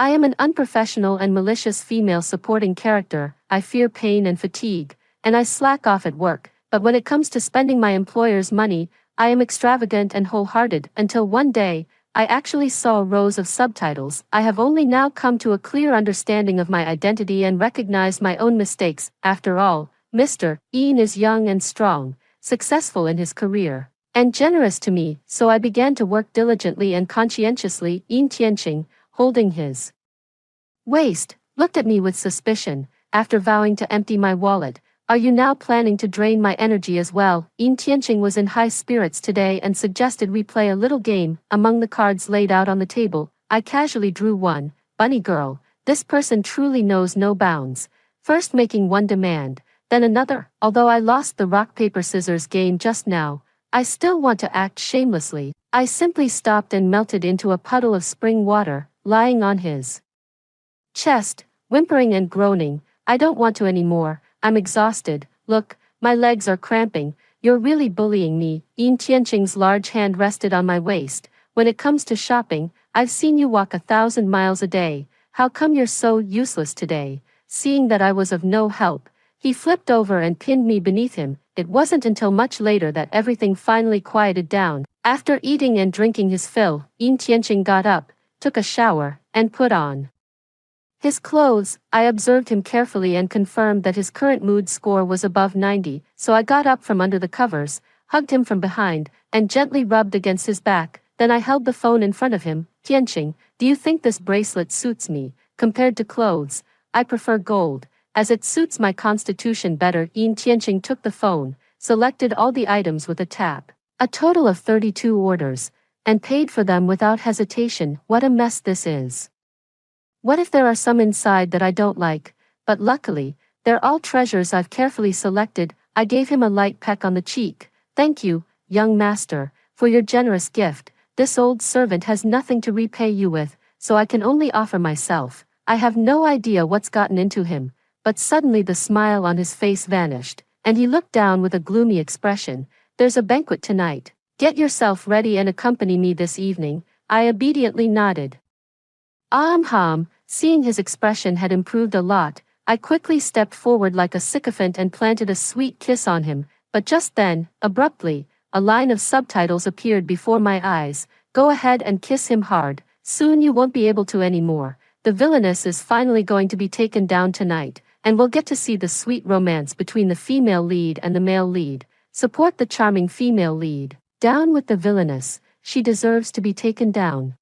I am an unprofessional and malicious female supporting character. I fear pain and fatigue, and I slack off at work, but when it comes to spending my employer's money, I am extravagant and wholehearted until one day, I actually saw rows of subtitles. I have only now come to a clear understanding of my identity and recognized my own mistakes. After all, Mr. Ian is young and strong, successful in his career, and generous to me, so I began to work diligently and conscientiously. Ian Tianqing, holding his waist, looked at me with suspicion. After vowing to empty my wallet, are you now planning to drain my energy as well? Ian Tianqing was in high spirits today and suggested we play a little game. Among the cards laid out on the table, I casually drew one. Bunny girl, this person truly knows no bounds. First making one demand, then another. Although I lost the rock-paper-scissors game just now, I still want to act shamelessly. I simply stopped and melted into a puddle of spring water, lying on his chest, whimpering and groaning. I don't want to anymore. I'm exhausted. Look, my legs are cramping. You're really bullying me. Ian Tianqing's large hand rested on my waist. When it comes to shopping, I've seen you walk 1,000 miles a day. How come you're so useless today? Seeing that I was of no help, he flipped over and pinned me beneath him. It wasn't until much later that everything finally quieted down. After eating and drinking his fill, Ian Tianqing got up, took a shower, and put on his clothes. I observed him carefully and confirmed that his current mood score was above 90, so I got up from under the covers, hugged him from behind, and gently rubbed against his back. Then I held the phone in front of him. Tianqing, do you think this bracelet suits me? Compared to clothes, I prefer gold, as it suits my constitution better. Ian Tianqing took the phone, selected all the items with a tap, a total of 32 orders, and paid for them without hesitation. What a mess this is. What if there are some inside that I don't like? But luckily, they're all treasures I've carefully selected. I gave him a light peck on the cheek. Thank you, young master, for your generous gift. This old servant has nothing to repay you with, so I can only offer myself. I have no idea what's gotten into him, but suddenly the smile on his face vanished, and he looked down with a gloomy expression. There's a banquet tonight. Get yourself ready and accompany me this evening. I obediently nodded. Seeing his expression had improved a lot, I quickly stepped forward like a sycophant and planted a sweet kiss on him, but just then, abruptly, a line of subtitles appeared before my eyes. Go ahead and kiss him hard, soon you won't be able to anymore. The villainess is finally going to be taken down tonight, and we'll get to see the sweet romance between the female lead and the male lead. Support the charming female lead. Down with the villainess, she deserves to be taken down.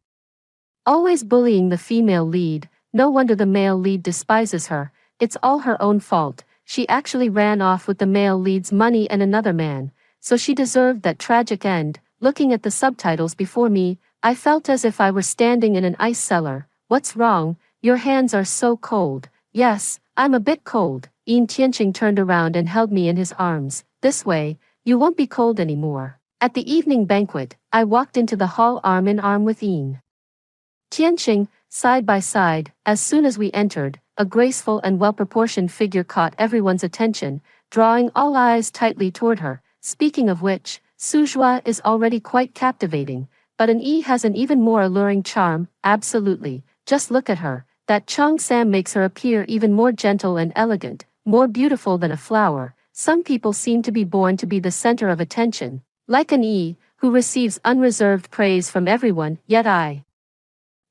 Always bullying the female lead, no wonder the male lead despises her. It's all her own fault. She actually ran off with the male lead's money and another man, so she deserved that tragic end. Looking at the subtitles before me, I felt as if I were standing in an ice cellar. What's wrong? Your hands are so cold. Yes, I'm a bit cold. Ian Tianqing turned around and held me in his arms. This way, you won't be cold anymore. At the evening banquet, I walked into the hall arm in arm with Ian Tianqing, side by side. As soon as we entered, a graceful and well-proportioned figure caught everyone's attention, drawing all eyes tightly toward her. Speaking of which, Suzhua is already quite captivating, but an E has an even more alluring charm. Absolutely. Just look at her. That Chong Sam makes her appear even more gentle and elegant, more beautiful than a flower. Some people seem to be born to be the center of attention, like an E, who receives unreserved praise from everyone, yet I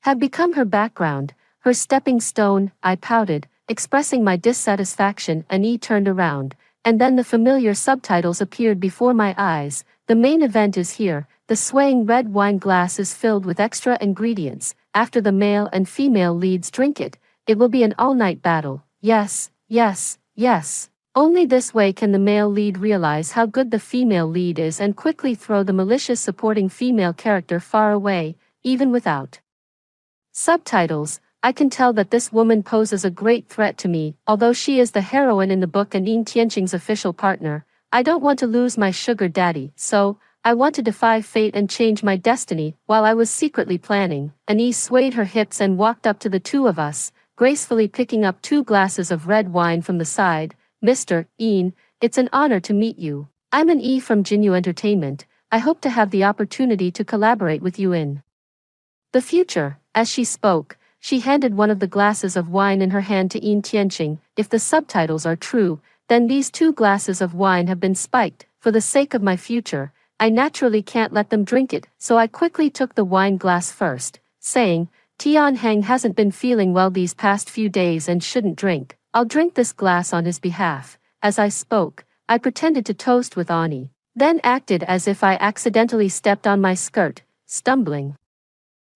have become her background, her stepping stone. I pouted, expressing my dissatisfaction. An E turned around, and then the familiar subtitles appeared before my eyes. The main event is here. The swaying red wine glass is filled with extra ingredients. After the male and female leads drink it, it will be an all-night battle. Yes, yes, yes. Only this way can the male lead realize how good the female lead is and quickly throw the malicious supporting female character far away, even without subtitles. I can tell that this woman poses a great threat to me. Although she is the heroine in the book and Ian Tianqing's official partner, I don't want to lose my sugar daddy, so I want to defy fate and change my destiny. While I was secretly planning, Annie swayed her hips and walked up to the two of us, gracefully picking up 2 glasses of red wine from the side. Mr. Ian, it's an honor to meet you. I'm an E from Jinyu Entertainment. I hope to have the opportunity to collaborate with you in the future. As she spoke, she handed one of the glasses of wine in her hand to Yin Tianqing. If the subtitles are true, then these 2 glasses of wine have been spiked. For the sake of my future, I naturally can't let them drink it, so I quickly took the wine glass first, saying, Tianheng hasn't been feeling well these past few days and shouldn't drink. I'll drink this glass on his behalf. As I spoke, I pretended to toast with Ani, then acted as if I accidentally stepped on my skirt, stumbling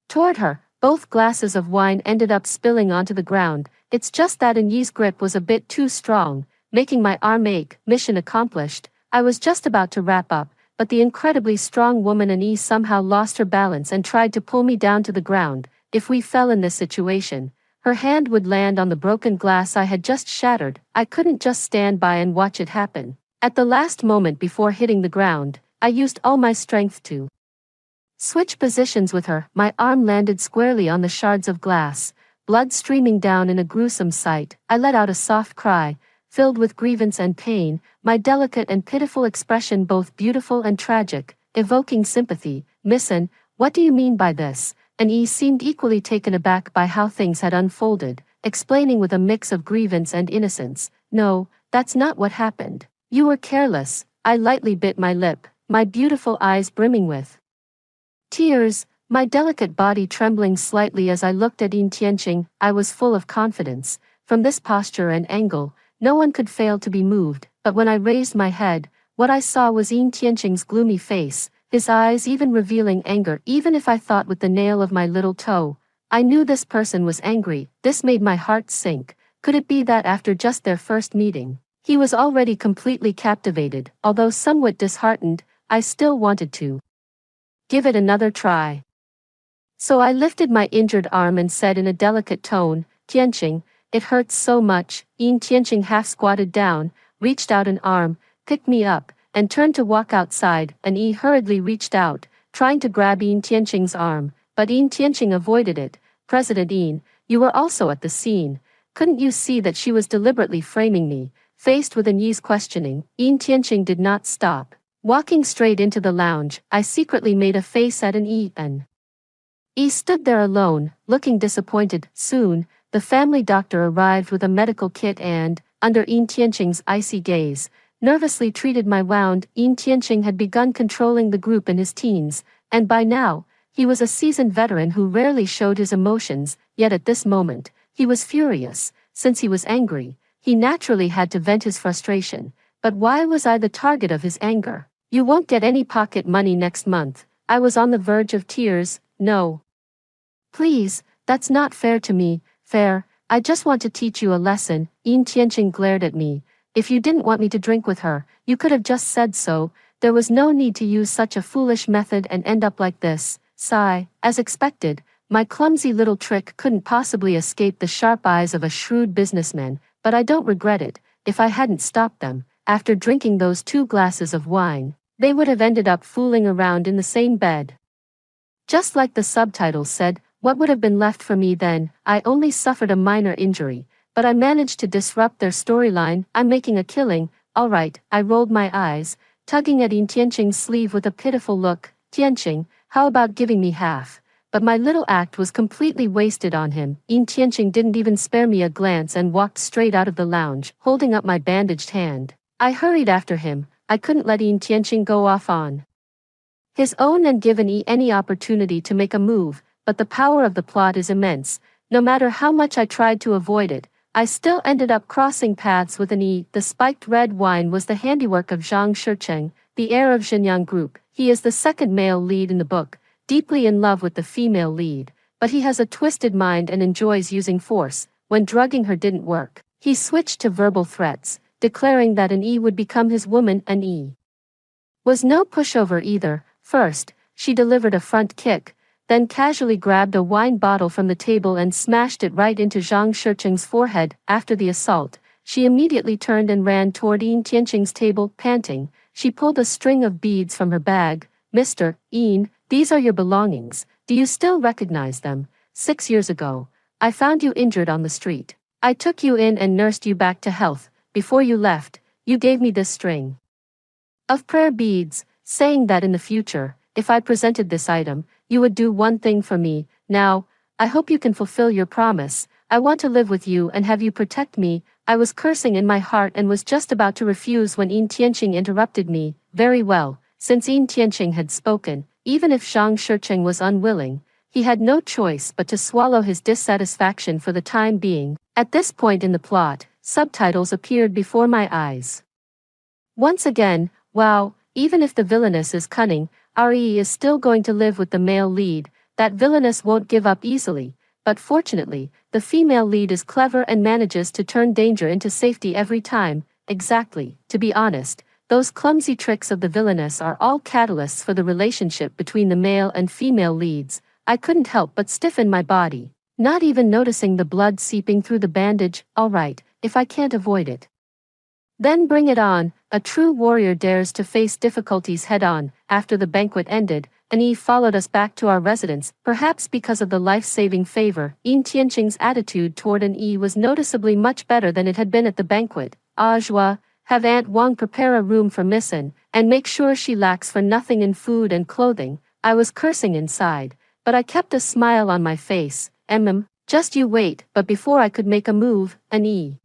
toward her. Both glasses of wine ended up spilling onto the ground. It's just that Yi's grip was a bit too strong, making my arm ache. Mission accomplished. I was just about to wrap up, but the incredibly strong woman Yi somehow lost her balance and tried to pull me down to the ground. If we fell in this situation, her hand would land on the broken glass I had just shattered. I couldn't just stand by and watch it happen. At the last moment before hitting the ground, I used all my strength to switch positions with her. My arm landed squarely on the shards of glass, blood streaming down in a gruesome sight. I let out a soft cry, filled with grievance and pain, my delicate and pitiful expression both beautiful and tragic, evoking sympathy. Missin, what do you mean by this? And Yi seemed equally taken aback by how things had unfolded, explaining with a mix of grievance and innocence. No, that's not what happened. You were careless. I lightly bit my lip, my beautiful eyes brimming with tears, my delicate body trembling slightly as I looked at Yin Tianqing. I was full of confidence. From this posture and angle, no one could fail to be moved, but when I raised my head, what I saw was Yin Tianqing's gloomy face, his eyes even revealing anger. Even if I thought with the nail of my little toe, I knew this person was angry. This made my heart sink. Could it be that after just their first meeting, he was already completely captivated? Although somewhat disheartened, I still wanted to give it another try. So I lifted my injured arm and said in a delicate tone, Tianqing, it hurts so much. Yin Tianqing half squatted down, reached out an arm, picked me up, and turned to walk outside. And Yi hurriedly reached out, trying to grab Yin Tianqing's arm, but Yin Tianqing avoided it. President Yin, you were also at the scene. Couldn't you see that she was deliberately framing me? Faced with Yi's questioning, Yin Tianqing did not stop. Walking straight into the lounge, I secretly made a face at Yi and Yi stood there alone, looking disappointed. Soon, the family doctor arrived with a medical kit and, under Yin Tianqing's icy gaze, nervously treated my wound. Yin Tianqing had begun controlling the group in his teens, and by now, he was a seasoned veteran who rarely showed his emotions, yet at this moment, he was furious. Since he was angry, he naturally had to vent his frustration. But why was I the target of his anger? You won't get any pocket money next month. I was on the verge of tears. No. Please, that's not fair to me. Fair, I just want to teach you a lesson. Yin Tianqing glared at me. If you didn't want me to drink with her, you could have just said so. There was no need to use such a foolish method and end up like this. Sigh. As expected, my clumsy little trick couldn't possibly escape the sharp eyes of a shrewd businessman, but I don't regret it. If I hadn't stopped them, after drinking those 2 glasses of wine, they would have ended up fooling around in the same bed. Just like the subtitles said, what would have been left for me then? I only suffered a minor injury, but I managed to disrupt their storyline. I'm making a killing. All right, I rolled my eyes, tugging at Yin Tianqing's sleeve with a pitiful look. Tianqing, how about giving me half? But my little act was completely wasted on him. Yin Tianqing didn't even spare me a glance and walked straight out of the lounge, holding up my bandaged hand. I hurried after him. I couldn't let Yin Tianqing go off on his own and given any opportunity to make a move, but the power of the plot is immense. No matter how much I tried to avoid it, I still ended up crossing paths with Yi. The spiked red wine was the handiwork of Zhang Shicheng, the heir of Xinyang Group. He is the second male lead in the book, deeply in love with the female lead, but he has a twisted mind and enjoys using force. When drugging her didn't work, he switched to verbal threats, declaring that Yi would become his woman. Yi was no pushover either. First, she delivered a front kick, then casually grabbed a wine bottle from the table and smashed it right into Zhang Shicheng's forehead. After the assault, she immediately turned and ran toward Yin Tianqing's table, panting. She pulled a string of beads from her bag. Mr. Yin, these are your belongings. Do you still recognize them? 6 years ago, I found you injured on the street. I took you in and nursed you back to health. Before you left, you gave me this string of prayer beads, saying that in the future, if I presented this item, you would do one thing for me. Now, I hope you can fulfill your promise. I want to live with you and have you protect me. I was cursing in my heart and was just about to refuse when Yin Tianqing interrupted me. Very well, since Yin Tianqing had spoken, even if Zhang Shicheng was unwilling, he had no choice but to swallow his dissatisfaction for the time being. At this point in the plot, subtitles appeared before my eyes. Once again, wow, even if the villainess is cunning, RE is still going to live with the male lead. That villainess won't give up easily, but fortunately, the female lead is clever and manages to turn danger into safety every time. Exactly, to be honest, those clumsy tricks of the villainess are all catalysts for the relationship between the male and female leads. I couldn't help but stiffen my body, not even noticing the blood seeping through the bandage. Alright, if I can't avoid it, then bring it on. A true warrior dares to face difficulties head-on. After the banquet ended, Annie followed us back to our residence, perhaps because of the life-saving favor. Yin Tianqing's attitude toward Annie was noticeably much better than it had been at the banquet. Ajua, have Aunt Wang prepare a room for Miss An, and make sure she lacks for nothing in food and clothing. I was cursing inside, but I kept a smile on my face. Just you wait. But before I could make a move, Annie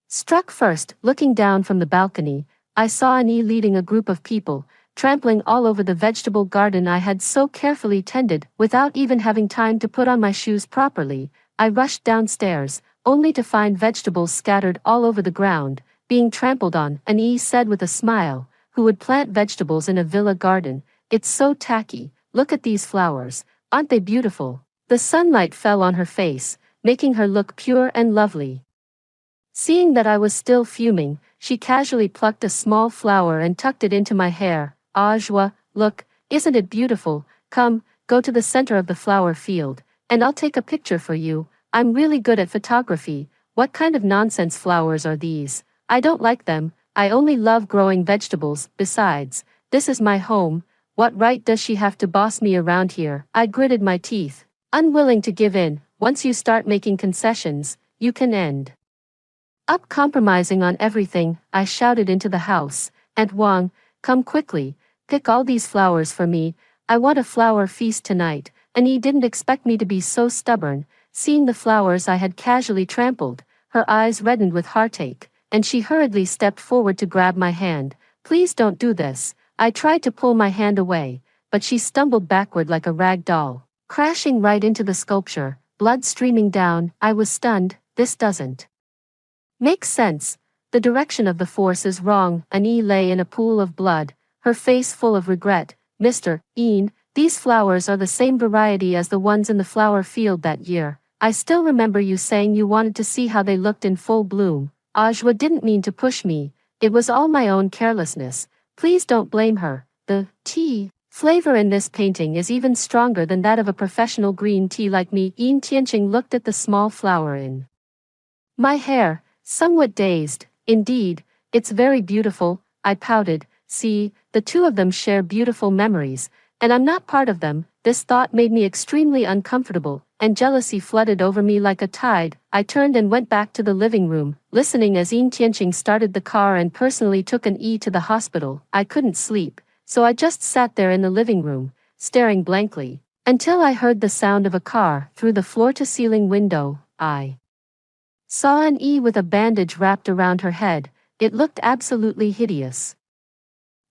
struck first. Looking down from the balcony, I saw Annie leading a group of people, trampling all over the vegetable garden I had so carefully tended. Without even having time to put on my shoes properly, I rushed downstairs, only to find vegetables scattered all over the ground, being trampled on. Annie said with a smile, who would plant vegetables in a villa garden? It's so tacky. Look at these flowers. Aren't they beautiful? The sunlight fell on her face, making her look pure and lovely. Seeing that I was still fuming, she casually plucked a small flower and tucked it into my hair. Ajua, look, isn't it beautiful? Come, go to the center of the flower field, and I'll take a picture for you. I'm really good at photography. What kind of nonsense flowers are these? I don't like them. I only love growing vegetables. Besides, this is my home. What right does she have to boss me around here? I gritted my teeth, unwilling to give in. Once you start making concessions, you can end up compromising on everything. I shouted into the house. Aunt Wang, come quickly, pick all these flowers for me. I want a flower feast tonight. Annie didn't expect me to be so stubborn. Seeing the flowers I had casually trampled, her eyes reddened with heartache, and she hurriedly stepped forward to grab my hand. Please don't do this. I tried to pull my hand away, but she stumbled backward like a rag doll, crashing right into the sculpture, blood streaming down. I was stunned. This doesn't make sense. The direction of the force is wrong. Annie lay in a pool of blood, her face full of regret. Mr. Ian, these flowers are the same variety as the ones in the flower field that year. I still remember you saying you wanted to see how they looked in full bloom. Ajwa didn't mean to push me. It was all my own carelessness. Please don't blame her. The tea flavor in this painting is even stronger than that of a professional green tea like me. Yin Tianqing looked at the small flower in my hair, somewhat dazed. Indeed, it's very beautiful, I pouted. See, the two of them share beautiful memories, and I'm not part of them. This thought made me extremely uncomfortable, and jealousy flooded over me like a tide. I turned and went back to the living room, listening as Yin Tianqing started the car and personally took an E to the hospital. I couldn't sleep, so I just sat there in the living room, staring blankly, until I heard the sound of a car. Through the floor-to-ceiling window, I saw an E with a bandage wrapped around her head. It looked absolutely hideous.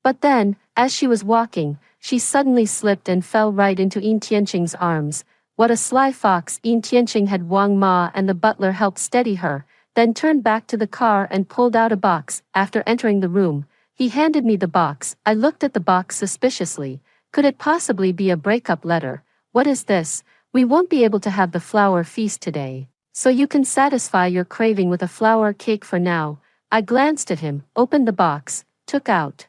But then, as she was walking, she suddenly slipped and fell right into Yin Tianqing's arms. What a sly fox! Yin Tianqing had Wang Ma and the butler help steady her, then turned back to the car and pulled out a box. After entering the room, he handed me the box. I looked at the box suspiciously. Could it possibly be a breakup letter? What is this? We won't be able to have the flower feast today, so you can satisfy your craving with a flower cake for now. I glanced at him, opened the box, took out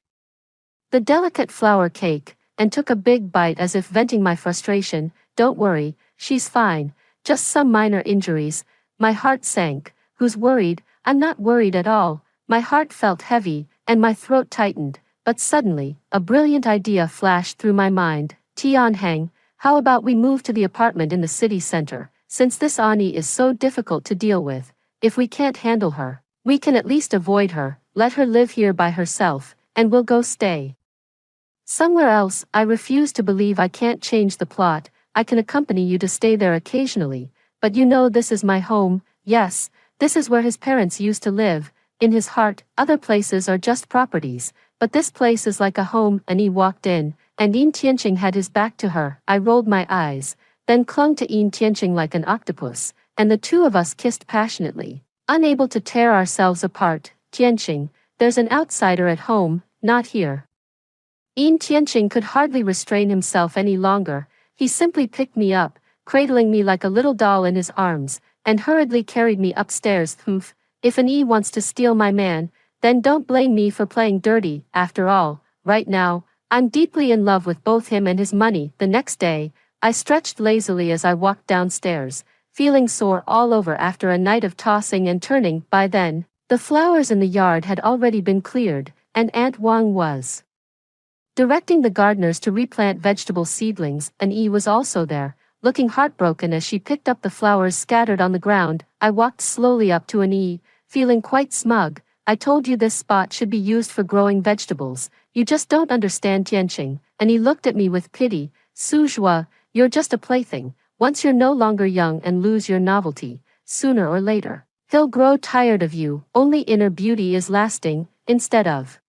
the delicate flower cake, and took a big bite as if venting my frustration. Don't worry, she's fine, just some minor injuries. My heart sank. Who's worried? I'm not worried at all. My heart felt heavy, and my throat tightened, but suddenly, a brilliant idea flashed through my mind. Tianheng, how about we move to the apartment in the city center? Since this Ani is so difficult to deal with, if we can't handle her, we can at least avoid her, let her live here by herself, and we'll go stay somewhere else. I refuse to believe I can't change the plot. I can accompany you to stay there occasionally, but you know this is my home. Yes, this is where his parents used to live. In his heart, other places are just properties, but this place is like a home. And he walked in, and Yin Tianqing had his back to her. I rolled my eyes, then clung to Yin Tianqing like an octopus, and the two of us kissed passionately, unable to tear ourselves apart. Tianqing, there's an outsider at home, not here. Yin Tianqing could hardly restrain himself any longer. He simply picked me up, cradling me like a little doll in his arms, and hurriedly carried me upstairs. Humph, if an E wants to steal my man, then don't blame me for playing dirty. After all, right now, I'm deeply in love with both him and his money. The next day, I stretched lazily as I walked downstairs, feeling sore all over after a night of tossing and turning. By then, the flowers in the yard had already been cleared, and Aunt Wang was directing the gardeners to replant vegetable seedlings. And E was also there, looking heartbroken as she picked up the flowers scattered on the ground. I walked slowly up to an E, feeling quite smug. I told you this spot should be used for growing vegetables. You just don't understand, Tianqing. And he looked at me with pity. Su Zhua, you're just a plaything. Once you're no longer young and lose your novelty, sooner or later, he'll grow tired of you. Only inner beauty is lasting. Instead of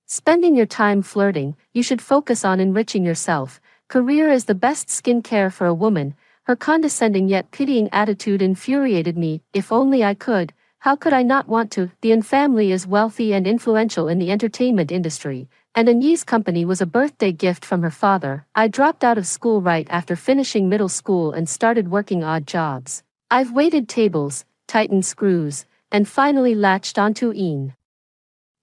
spending your time flirting, you should focus on enriching yourself. Career is the best skincare for a woman. Her condescending yet pitying attitude infuriated me. If only I could. How could I not want to? The An family is wealthy and influential in the entertainment industry, and An Yi's company was a birthday gift from her father. I dropped out of school right after finishing middle school and started working odd jobs. I've waited tables, tightened screws, and finally latched onto Yin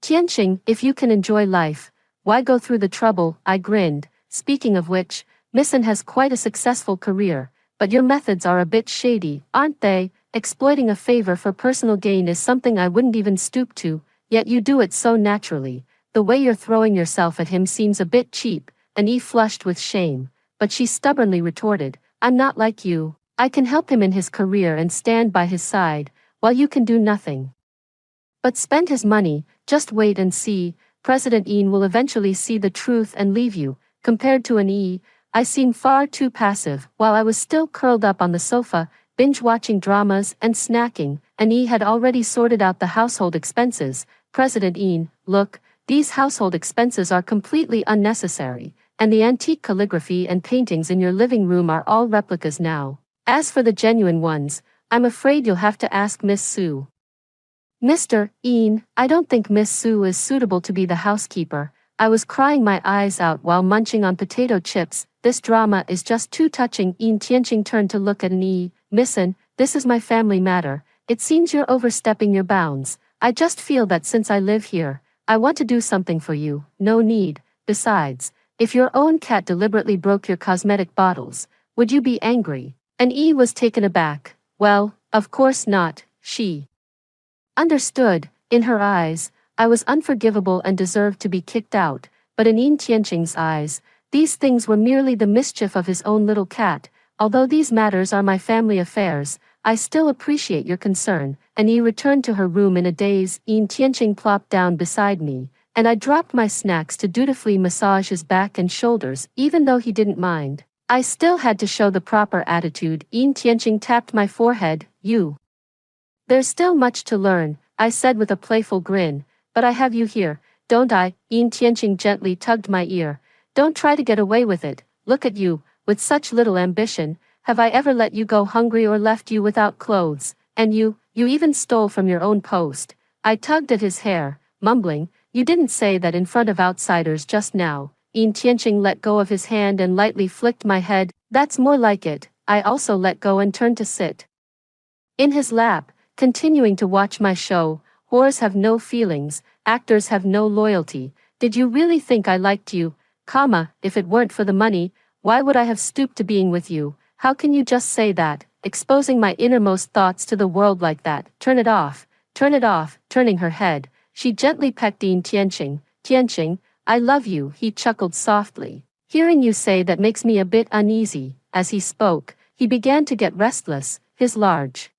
Tianqing. If you can enjoy life, why go through the trouble? I grinned. Speaking of which, Miss An has quite a successful career, but your methods are a bit shady, aren't they? Exploiting a favor for personal gain is something I wouldn't even stoop to, yet you do it so naturally. The way you're throwing yourself at him seems a bit cheap. And Eve flushed with shame, but she stubbornly retorted, I'm not like you. I can help him in his career and stand by his side, while you can do nothing but spend his money. Just wait and see. President Yin will eventually see the truth and leave you. Compared to An E, I seem far too passive. While I was still curled up on the sofa, binge-watching dramas and snacking, An E had already sorted out the household expenses. President Yin, look, these household expenses are completely unnecessary, and the antique calligraphy and paintings in your living room are all replicas now. As for the genuine ones, I'm afraid you'll have to ask Miss Su. Mr. Yin, I don't think Miss Su is suitable to be the housekeeper. I was crying my eyes out while munching on potato chips. This drama is just too touching. Yin Tianqing turned to look at An E. Miss An, this is my family matter. It seems you're overstepping your bounds. I just feel that since I live here, I want to do something for you. No need. Besides, if your own cat deliberately broke your cosmetic bottles, would you be angry? An E was taken aback. Well, of course not. She understood. In her eyes, I was unforgivable and deserved to be kicked out, but in Yin Tianqing's eyes, these things were merely the mischief of his own little cat. Although these matters are my family affairs, I still appreciate your concern. And he returned to her room in a daze. Yin Tianqing plopped down beside me, and I dropped my snacks to dutifully massage his back and shoulders. Even though he didn't mind, I still had to show the proper attitude. Yin Tianqing tapped my forehead. There's still much to learn, I said with a playful grin, but I have you here, don't I? Yin Tianqing gently tugged my ear. Don't try to get away with it. Look at you, with such little ambition. Have I ever let you go hungry or left you without clothes? And you even stole from your own post. I tugged at his hair, mumbling, you didn't say that in front of outsiders just now. Yin Tianqing let go of his hand and lightly flicked my head. That's more like it. I also let go and turned to sit in his lap, continuing to watch my show. Whores have no feelings, actors have no loyalty. Did you really think I liked you? If it weren't for the money, why would I have stooped to being with you? How can you just say that, exposing my innermost thoughts to the world like that? Turn it off. Turning her head, she gently pecked Yin Tianqing. Tianqing, I love you, he chuckled softly. Hearing you say that makes me a bit uneasy. As he spoke, he began to get restless, his large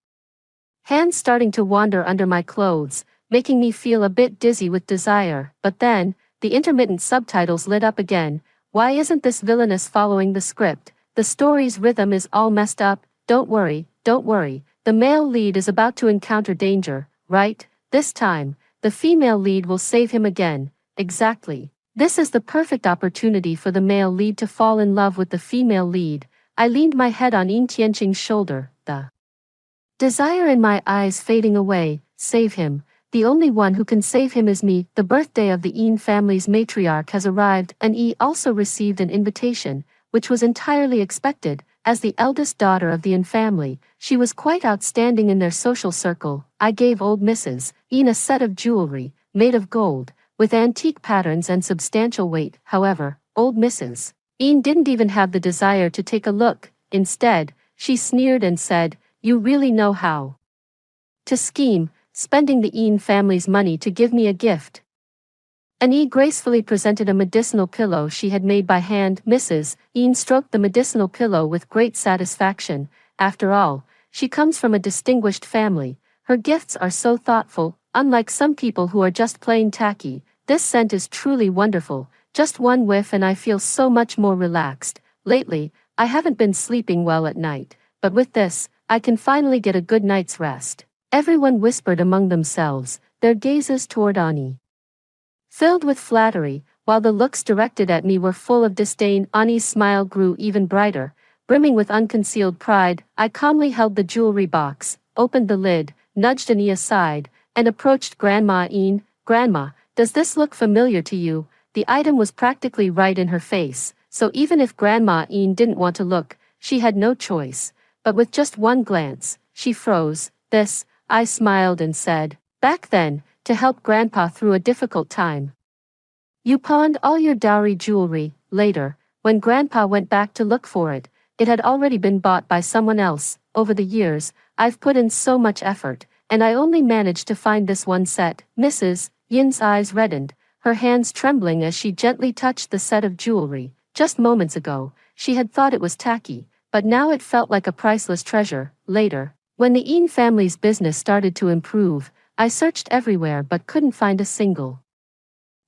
hands starting to wander under my clothes, making me feel a bit dizzy with desire. But then, the intermittent subtitles lit up again. Why isn't this villainess following the script? the story's rhythm is all messed up. Don't worry, don't worry. The male lead is about to encounter danger, right? This time, the female lead will save him again. Exactly. This is the perfect opportunity for the male lead to fall in love with the female lead. I leaned my head on Yin Tianqing's shoulder, the desire in my eyes fading away. Save him. The only one who can save him is me. The birthday of the Yin family's matriarch has arrived, and Yi also received an invitation, which was entirely expected. As the eldest daughter of the Yin family, she was quite outstanding in their social circle. I gave old Mrs. Yin a set of jewelry, made of gold, with antique patterns and substantial weight. However, old Mrs. Yin didn't even have the desire to take a look. Instead, she sneered and said, "You really know how to scheme, spending the Yin family's money to give me a gift." Annie gracefully presented a medicinal pillow she had made by hand. Mrs. Yin stroked the medicinal pillow with great satisfaction. After all, she comes from a distinguished family. Her gifts are so thoughtful, unlike some people who are just plain tacky. This scent is truly wonderful. Just one whiff and I feel so much more relaxed. Lately, I haven't been sleeping well at night, but with this, I can finally get a good night's rest. Everyone whispered among themselves, their gazes toward Ani, filled with flattery, while the looks directed at me were full of disdain. Ani's smile grew even brighter, brimming with unconcealed pride. I calmly held the jewelry box, opened the lid, nudged Ani aside, and approached Grandma Yin. "Grandma, does this look familiar to you?" The item was practically right in her face, so even if Grandma Yin didn't want to look, she had no choice. But with just one glance, she froze. "This," I smiled and said, "back then, to help Grandpa through a difficult time. You pawned all your dowry jewelry." Later, when Grandpa went back to look for it, it had already been bought by someone else. Over the years, I've put in so much effort, and I only managed to find this one set. Mrs. Yin's eyes reddened, her hands trembling as she gently touched the set of jewelry. Just moments ago, she had thought it was tacky, but now it felt like a priceless treasure. Later, when the Yin family's business started to improve, I searched everywhere but couldn't find a single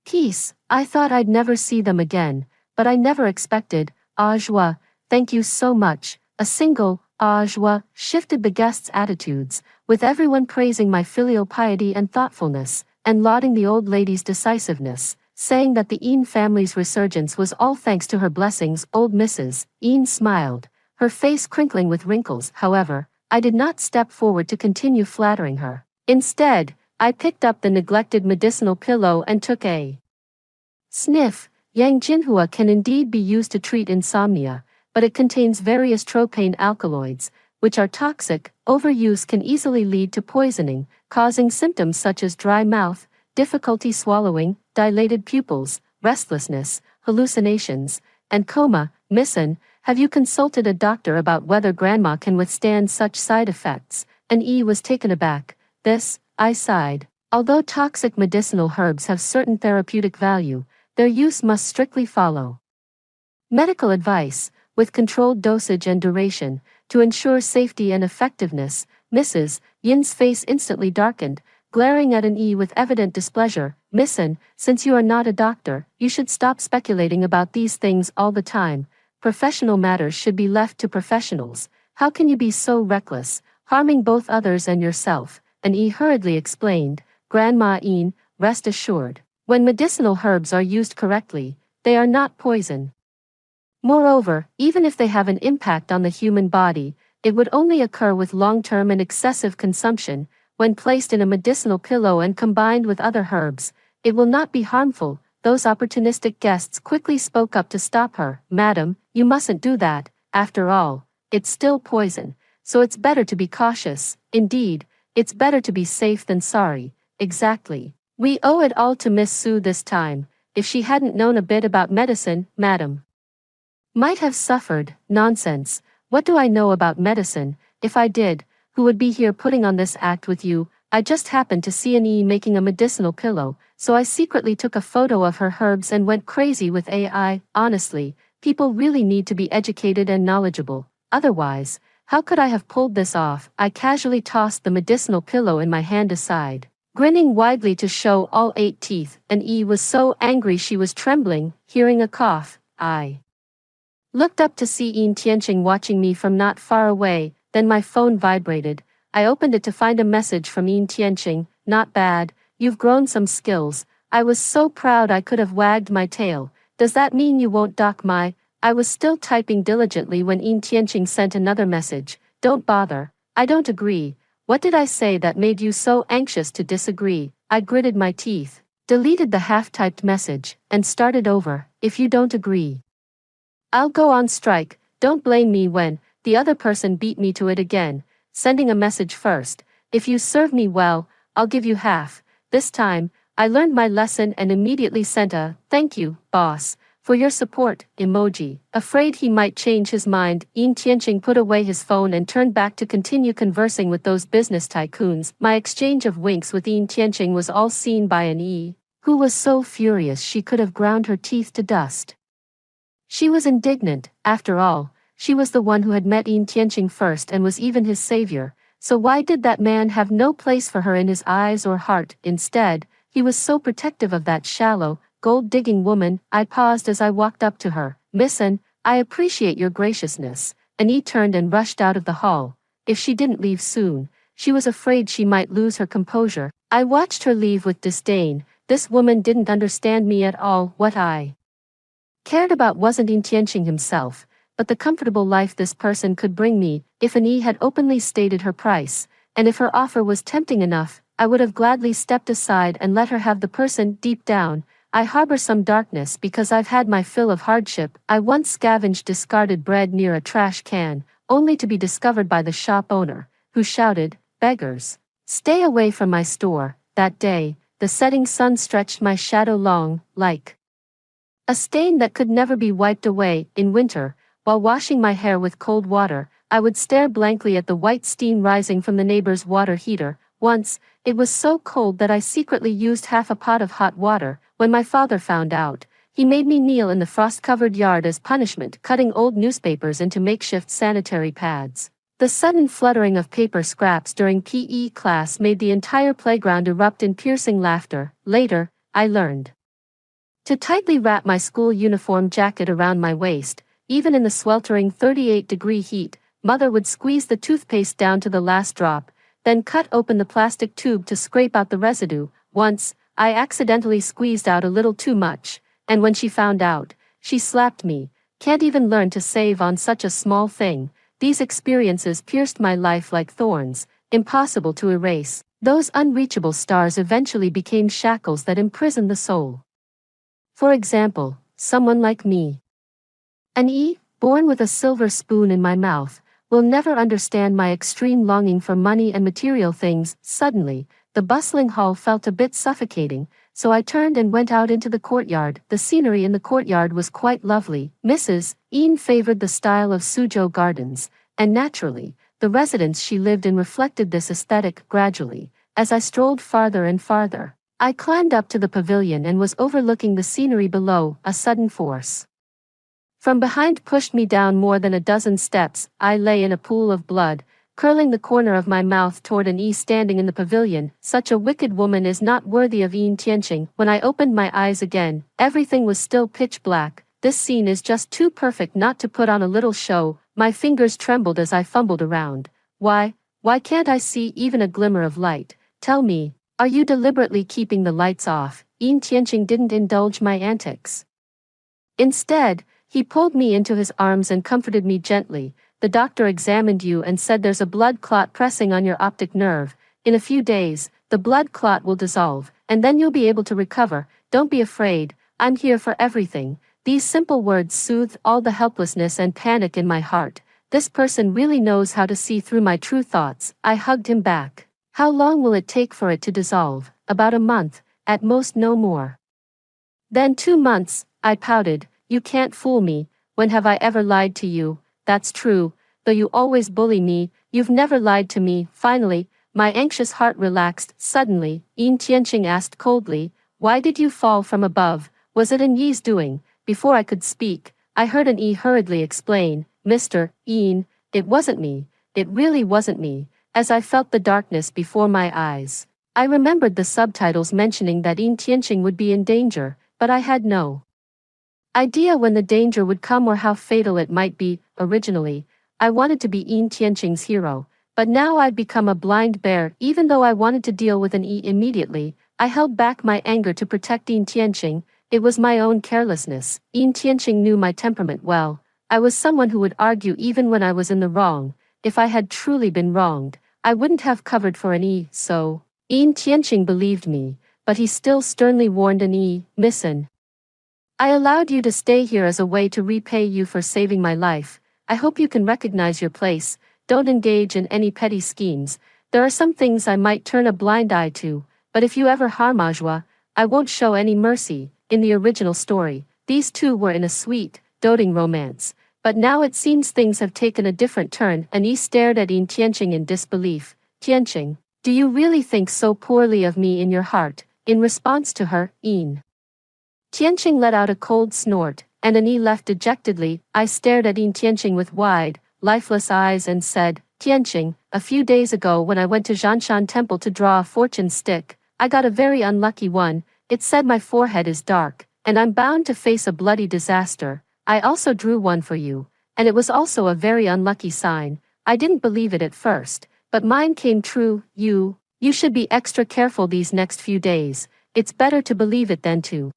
piece. I thought I'd never see them again, but I never expected. "Joie, thank you so much." A single joie shifted the guests' attitudes, with everyone praising my filial piety and thoughtfulness, and lauding the old lady's decisiveness, saying that the Yin family's resurgence was all thanks to her blessings. Old Mrs. Yin smiled, her face crinkling with wrinkles. However, I did not step forward to continue flattering her. Instead, I picked up the neglected medicinal pillow and took a sniff. Yang Jinhua can indeed be used to treat insomnia, but it contains various tropane alkaloids, which are toxic. Overuse can easily lead to poisoning, causing symptoms such as dry mouth, difficulty swallowing, dilated pupils, restlessness, hallucinations, and coma. "Missin, have you consulted a doctor about whether Grandma can withstand such side effects?" And E was taken aback. "This," I sighed. "Although toxic medicinal herbs have certain therapeutic value, their use must strictly follow medical advice, with controlled dosage and duration, to ensure safety and effectiveness." Mrs. Yin's face instantly darkened, glaring at an E with evident displeasure. "Missin, since you are not a doctor, you should stop speculating about these things all the time. Professional matters should be left to professionals. How can you be so reckless, harming both others and yourself?" And E hurriedly explained, "Grandma Yin, rest assured, when medicinal herbs are used correctly, they are not poison. Moreover, even if they have an impact on the human body, it would only occur with long-term and excessive consumption. When placed in a medicinal pillow and combined with other herbs, it will not be harmful." Those opportunistic guests quickly spoke up to stop her. "Madam, you mustn't do that. After all, it's still poison, so it's better to be cautious. Indeed, it's better to be safe than sorry." "Exactly. We owe it all to Miss Su this time. If she hadn't known a bit about medicine, Madam might have suffered." "Nonsense. What do I know about medicine? If I did, who would be here putting on this act with you? I just happened to see an E making a medicinal pillow, so I secretly took a photo of her herbs and went crazy with AI. Honestly, people really need to be educated and knowledgeable. Otherwise, how could I have pulled this off?" I casually tossed the medicinal pillow in my hand aside, grinning widely to show all 8 teeth, and E was so angry she was trembling. Hearing a cough, I Looked up to see Yin Tianqing watching me from not far away, then my phone vibrated. I opened it to find a message from Yin Tianqing. Not bad, you've grown some skills. I was so proud I could have wagged my tail. Does that mean you won't dock my... I was still typing diligently when Yin Tianqing sent another message. Don't bother. I don't agree. What did I say that made you so anxious to disagree? I gritted my teeth, deleted the half-typed message, and started over. If you don't agree, I'll go on strike. Don't blame me when the other person beat me to it again. Sending a message first. If you serve me well, I'll give you half. This time, I learned my lesson and immediately sent a "thank you, boss, for your support" emoji. Afraid he might change his mind, Yin Tianqing put away his phone and turned back to continue conversing with those business tycoons. My exchange of winks with Yin Tianqing was all seen by an E, who was so furious she could have ground her teeth to dust. She was indignant. After all, she was the one who had met Yin Tianqing first and was even his savior, so why did that man have no place for her in his eyes or heart? Instead, he was so protective of that shallow, gold-digging woman. I paused as I walked up to her. "Missin, I appreciate your graciousness." Annie turned and rushed out of the hall. If she didn't leave soon, she was afraid she might lose her composure. I watched her leave with disdain. This woman didn't understand me at all. What I cared about wasn't Yin Tianqing himself, but the comfortable life this person could bring me. If Annie had openly stated her price, and if her offer was tempting enough, I would have gladly stepped aside and let her have the person. Deep down, I harbor some darkness because I've had my fill of hardship. I once scavenged discarded bread near a trash can, only to be discovered by the shop owner, who shouted, "Beggars, stay away from my store." That day, the setting sun stretched my shadow long, like a stain that could never be wiped away. In winter, while washing my hair with cold water, I would stare blankly at the white steam rising from the neighbor's water heater. Once, it was so cold that I secretly used half a pot of hot water. When my father found out, he made me kneel in the frost-covered yard as punishment, cutting old newspapers into makeshift sanitary pads. The sudden fluttering of paper scraps during PE class made the entire playground erupt in piercing laughter. Later, I learned to tightly wrap my school uniform jacket around my waist. Even in the sweltering 38-degree heat, Mother would squeeze the toothpaste down to the last drop, then cut open the plastic tube to scrape out the residue. Once, I accidentally squeezed out a little too much, and when she found out, she slapped me. Can't even learn to save on such a small thing. These experiences pierced my life like thorns, impossible to erase. Those unreachable stars eventually became shackles that imprisoned the soul. For example, someone like me, an E, born with a silver spoon in my mouth, will never understand my extreme longing for money and material things. Suddenly, the bustling hall felt a bit suffocating, so I turned and went out into the courtyard. The scenery in the courtyard was quite lovely. Mrs. Yin favored the style of Suzhou gardens, and naturally, the residence she lived in reflected this aesthetic. Gradually, as I strolled farther and farther, I climbed up to the pavilion and was overlooking the scenery below. A sudden force from behind pushed me down more than a dozen steps. I lay in a pool of blood, curling the corner of my mouth toward an E standing in the pavilion. Such a wicked woman is not worthy of Yin Tianqing. When I opened my eyes again, everything was still pitch black. This scene is just too perfect not to put on a little show. My fingers trembled as I fumbled around. Why can't I see even a glimmer of light? Tell me, are you deliberately keeping the lights off? Yin Tianqing didn't indulge my antics. Instead, he pulled me into his arms and comforted me gently. "The doctor examined you and said there's a blood clot pressing on your optic nerve. In a few days, the blood clot will dissolve, and then you'll be able to recover. Don't be afraid, I'm here for everything." These simple words soothed all the helplessness and panic in my heart. This person really knows how to see through my true thoughts. I hugged him back. "How long will it take for it to dissolve?" "About a month, at most, no more." "Then 2 months, I pouted. "You can't fool me. When have I ever lied to you?" "That's true, though you always bully me. You've never lied to me." Finally, my anxious heart relaxed. Suddenly, Yin Tianqing asked coldly, "Why did you fall from above? Was it an Yi's doing?" Before I could speak, I heard an E hurriedly explain, "Mr. Yin, it wasn't me. It really wasn't me." As I felt the darkness before my eyes, I remembered the subtitles mentioning that Yin Tianqing would be in danger, but I had no idea when the danger would come or how fatal it might be. Originally, I wanted to be Yin Tianqing's hero, but now I'd become a blind bear. Even though I wanted to deal with an Yi immediately, I held back my anger to protect Yin Tianqing. It was my own carelessness. Yin Tianqing knew my temperament well. I was someone who would argue even when I was in the wrong. If I had truly been wronged, I wouldn't have covered for an Yi, so Yin Tianqing believed me, but he still sternly warned an Yi, "Listen. I allowed you to stay here as a way to repay you for saving my life. I hope you can recognize your place. Don't engage in any petty schemes. There are some things I might turn a blind eye to, but if you ever harm Ajwa, I won't show any mercy." In the original story, these two were in a sweet, doting romance. But now it seems things have taken a different turn, and he stared at Yin Tianqing in disbelief. "Tianqing, do you really think so poorly of me in your heart?" In response to her, Yin Tianqing let out a cold snort, and Yi left dejectedly. I stared at Yin Tianqing with wide, lifeless eyes and said, "Tianqing, a few days ago when I went to Zhanshan Temple to draw a fortune stick, I got a very unlucky one. It said my forehead is dark, and I'm bound to face a bloody disaster. I also drew one for you, and it was also a very unlucky sign. I didn't believe it at first, but mine came true. You should be extra careful these next few days. It's better to believe it than to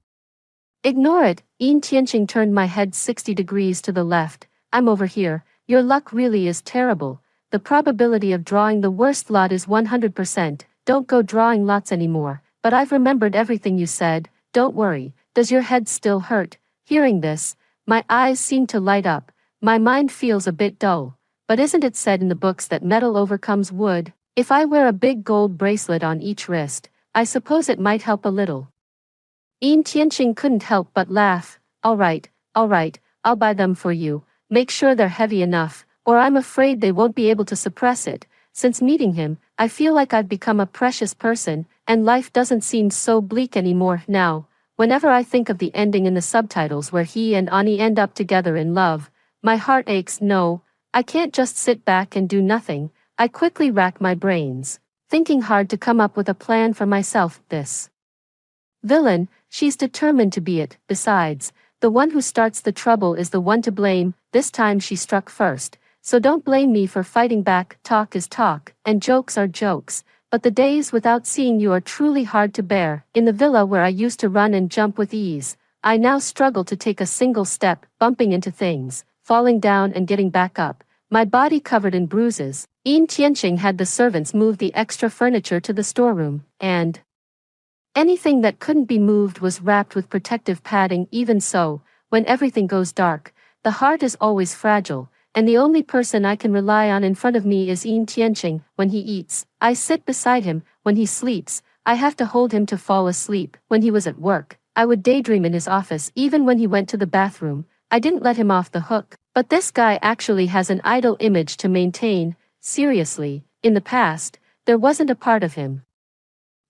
ignore it." Yin Tianqing turned my head 60 degrees to the left. "I'm over here. Your luck really is terrible. The probability of drawing the worst lot is 100%. Don't go drawing lots anymore. But I've remembered everything you said. Don't worry. Does your head still hurt?" Hearing this, my eyes seemed to light up. My mind feels a bit dull. But isn't it said in the books that metal overcomes wood? If I wear a big gold bracelet on each wrist, I suppose it might help a little. Yin Tianqing couldn't help but laugh. All right, I'll buy them for you. Make sure they're heavy enough, or I'm afraid they won't be able to suppress it." Since meeting him, I feel like I've become a precious person, and life doesn't seem so bleak anymore now. Whenever I think of the ending in the subtitles where he and Ani end up together in love, my heart aches. No, I can't just sit back and do nothing. I quickly rack my brains, thinking hard to come up with a plan for myself. This villain, she's determined to be it. Besides, the one who starts the trouble is the one to blame. This time she struck first. So don't blame me for fighting back. Talk is talk, and jokes are jokes, but the days without seeing you are truly hard to bear. In the villa where I used to run and jump with ease, I now struggle to take a single step, bumping into things, falling down and getting back up, my body covered in bruises. Yin Tianqing had the servants move the extra furniture to the storeroom, and anything that couldn't be moved was wrapped with protective padding. Even so, when everything goes dark, the heart is always fragile, and the only person I can rely on in front of me is Yin Tianqing. When he eats, I sit beside him. When he sleeps, I have to hold him to fall asleep. When he was at work, I would daydream in his office. Even when he went to the bathroom, I didn't let him off the hook. But this guy actually has an idol image to maintain. Seriously, in the past, there wasn't a part of him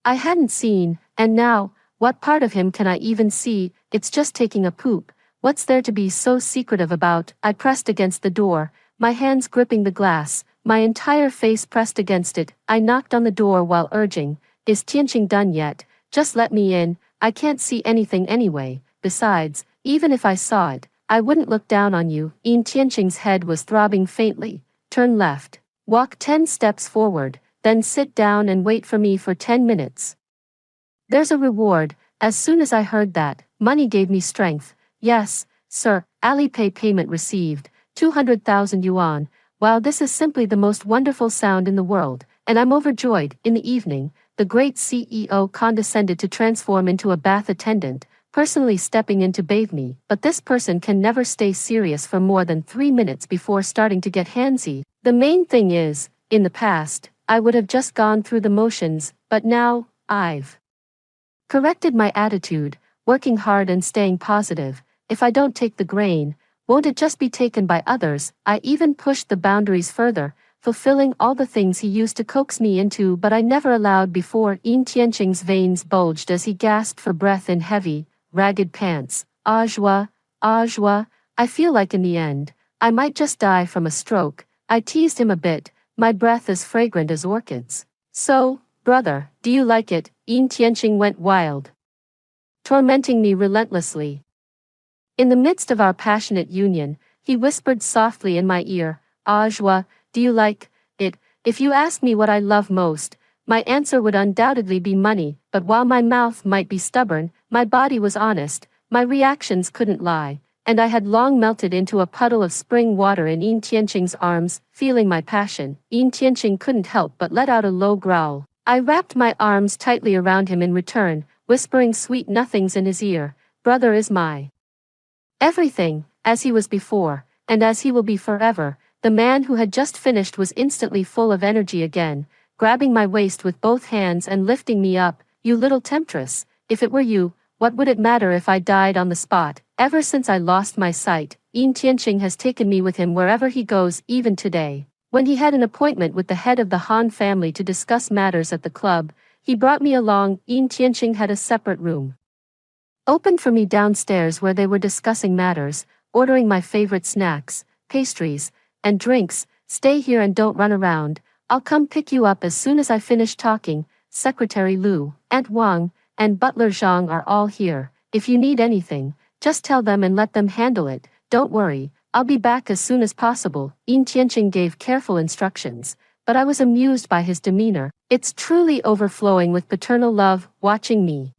I hadn't seen, and now, what part of him can I even see? It's just taking a poop. What's there to be so secretive about? I pressed against the door, my hands gripping the glass, my entire face pressed against it. I knocked on the door while urging, "Is Tianqing done yet? Just let me in. I can't see anything anyway. Besides, even if I saw it, I wouldn't look down on you." Yin Tianqing's head was throbbing faintly. "Turn left. Walk 10 steps forward, then sit down and wait for me for 10 minutes. There's a reward." As soon as I heard that, money gave me strength. "Yes, sir." Alipay payment received, 200,000 yuan. Wow, this is simply the most wonderful sound in the world, and I'm overjoyed. In the evening, the great CEO condescended to transform into a bath attendant, personally stepping in to bathe me, but this person can never stay serious for more than 3 minutes before starting to get handsy. The main thing is, in the past, I would have just gone through the motions, but now, I've corrected my attitude, working hard and staying positive. If I don't take the grain, won't it just be taken by others? I even pushed the boundaries further, fulfilling all the things he used to coax me into but I never allowed before. Yin Tianqing's veins bulged as he gasped for breath in heavy, ragged pants. Ajwa, I feel like in the end, I might just die from a stroke." I teased him a bit, my breath as fragrant as orchids. "So, brother, do you like it?" Yin Tianqing went wild, tormenting me relentlessly. In the midst of our passionate union, he whispered softly in my ear, "Ah, Joie, do you like it? If you ask me what I love most, my answer would undoubtedly be money, but while my mouth might be stubborn, my body was honest, my reactions couldn't lie, and I had long melted into a puddle of spring water in Yin Tianqing's arms, feeling my passion. Yin Tianqing couldn't help but let out a low growl. I wrapped my arms tightly around him in return, whispering sweet nothings in his ear. Brother is my everything, as he was before, and as he will be forever. The man who had just finished was instantly full of energy again, grabbing my waist with both hands and lifting me up. You little temptress, if it were you, what would it matter if I died on the spot? Ever since I lost my sight, Yin Tianqing has taken me with him wherever he goes, even today. When he had an appointment with the head of the Han family to discuss matters at the club, he brought me along. Yin Tianqing had a separate room opened for me downstairs where they were discussing matters, ordering my favorite snacks, pastries, and drinks. Stay here and don't run around. I'll come pick you up as soon as I finish talking. Secretary Lu, Aunt Wang, and Butler Zhang are all here. If you need anything, just tell them and let them handle it. Don't worry, I'll be back as soon as possible. Yin Tianqing gave careful instructions, but I was amused by his demeanor. It's truly overflowing with paternal love, watching me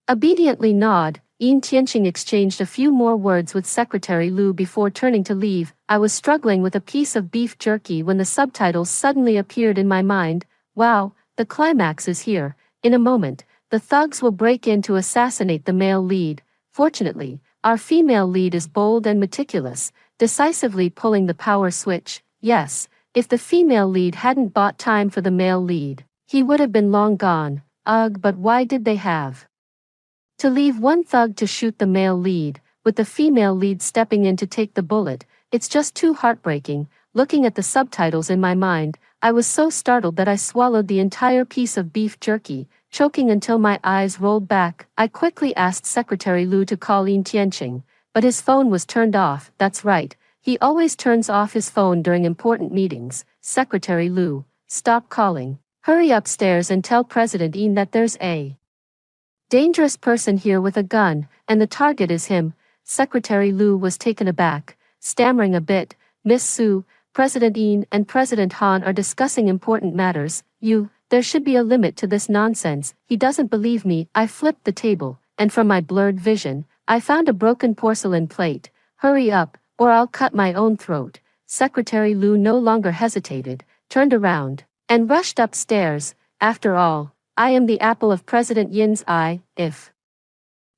obediently nod. Yin Tianqing exchanged a few more words with Secretary Lu before turning to leave. I was struggling with a piece of beef jerky when the subtitles suddenly appeared in my mind. Wow, the climax is here. In a moment, the thugs will break in to assassinate the male lead. Fortunately, our female lead is bold and meticulous, decisively pulling the power switch. Yes, if the female lead hadn't bought time for the male lead, he would have been long gone. Ugh, but why did they have to leave one thug to shoot the male lead, with the female lead stepping in to take the bullet? It's just too heartbreaking. Looking at the subtitles in my mind, I was so startled that I swallowed the entire piece of beef jerky, choking until my eyes rolled back. I quickly asked Secretary Lu to call Yin Tianqing, but his phone was turned off. That's right, he always turns off his phone during important meetings. Secretary Lu, stop calling. Hurry upstairs and tell President Yin that there's a dangerous person here with a gun, and the target is him. Secretary Lu was taken aback, stammering a bit. Miss Su, President Yin and President Han are discussing important matters. There should be a limit to this nonsense. He doesn't believe me. I flipped the table, and from my blurred vision, I found a broken porcelain plate. Hurry up, or I'll cut my own throat. Secretary Lu no longer hesitated, turned around, and rushed upstairs. After all, I am the apple of President Yin's eye. If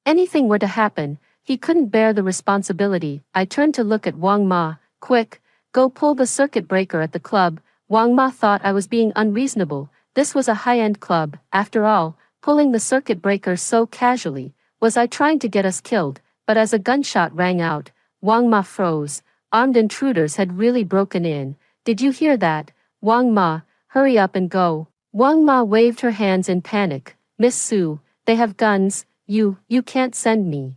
anything were to happen, he couldn't bear the responsibility. I turned to look at Wang Ma. Quick, go pull the circuit breaker at the club. Wang Ma thought I was being unreasonable. This was a high-end club. After all, pulling the circuit breaker so casually, was I trying to get us killed? But as a gunshot rang out, Wang Ma froze. Armed intruders had really broken in. Did you hear that? Wang Ma, hurry up and go. Wang Ma waved her hands in panic. Miss Su, they have guns. You can't send me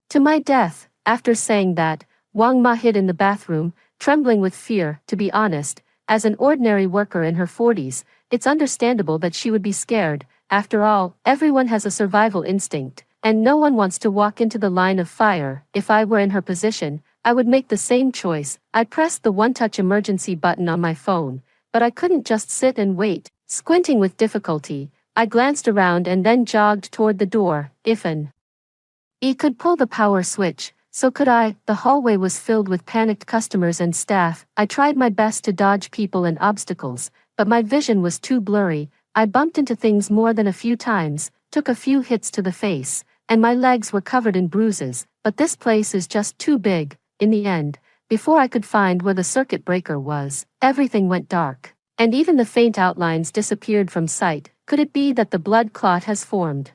to my death. After saying that, Wang Ma hid in the bathroom, trembling with fear. To be honest, as an ordinary worker in her 40s, it's understandable that she would be scared. After all, everyone has a survival instinct, and no one wants to walk into the line of fire. If I were in her position, I would make the same choice. I pressed the one-touch emergency button on my phone, but I couldn't just sit and wait. Squinting with difficulty, I glanced around and then jogged toward the door. If an E could pull the power switch, so could I. The hallway was filled with panicked customers and staff. I tried my best to dodge people and obstacles, but my vision was too blurry. I bumped into things more than a few times, took a few hits to the face, and my legs were covered in bruises. But this place is just too big. In the end, before I could find where the circuit breaker was, everything went dark, and even the faint outlines disappeared from sight. Could it be that the blood clot has formed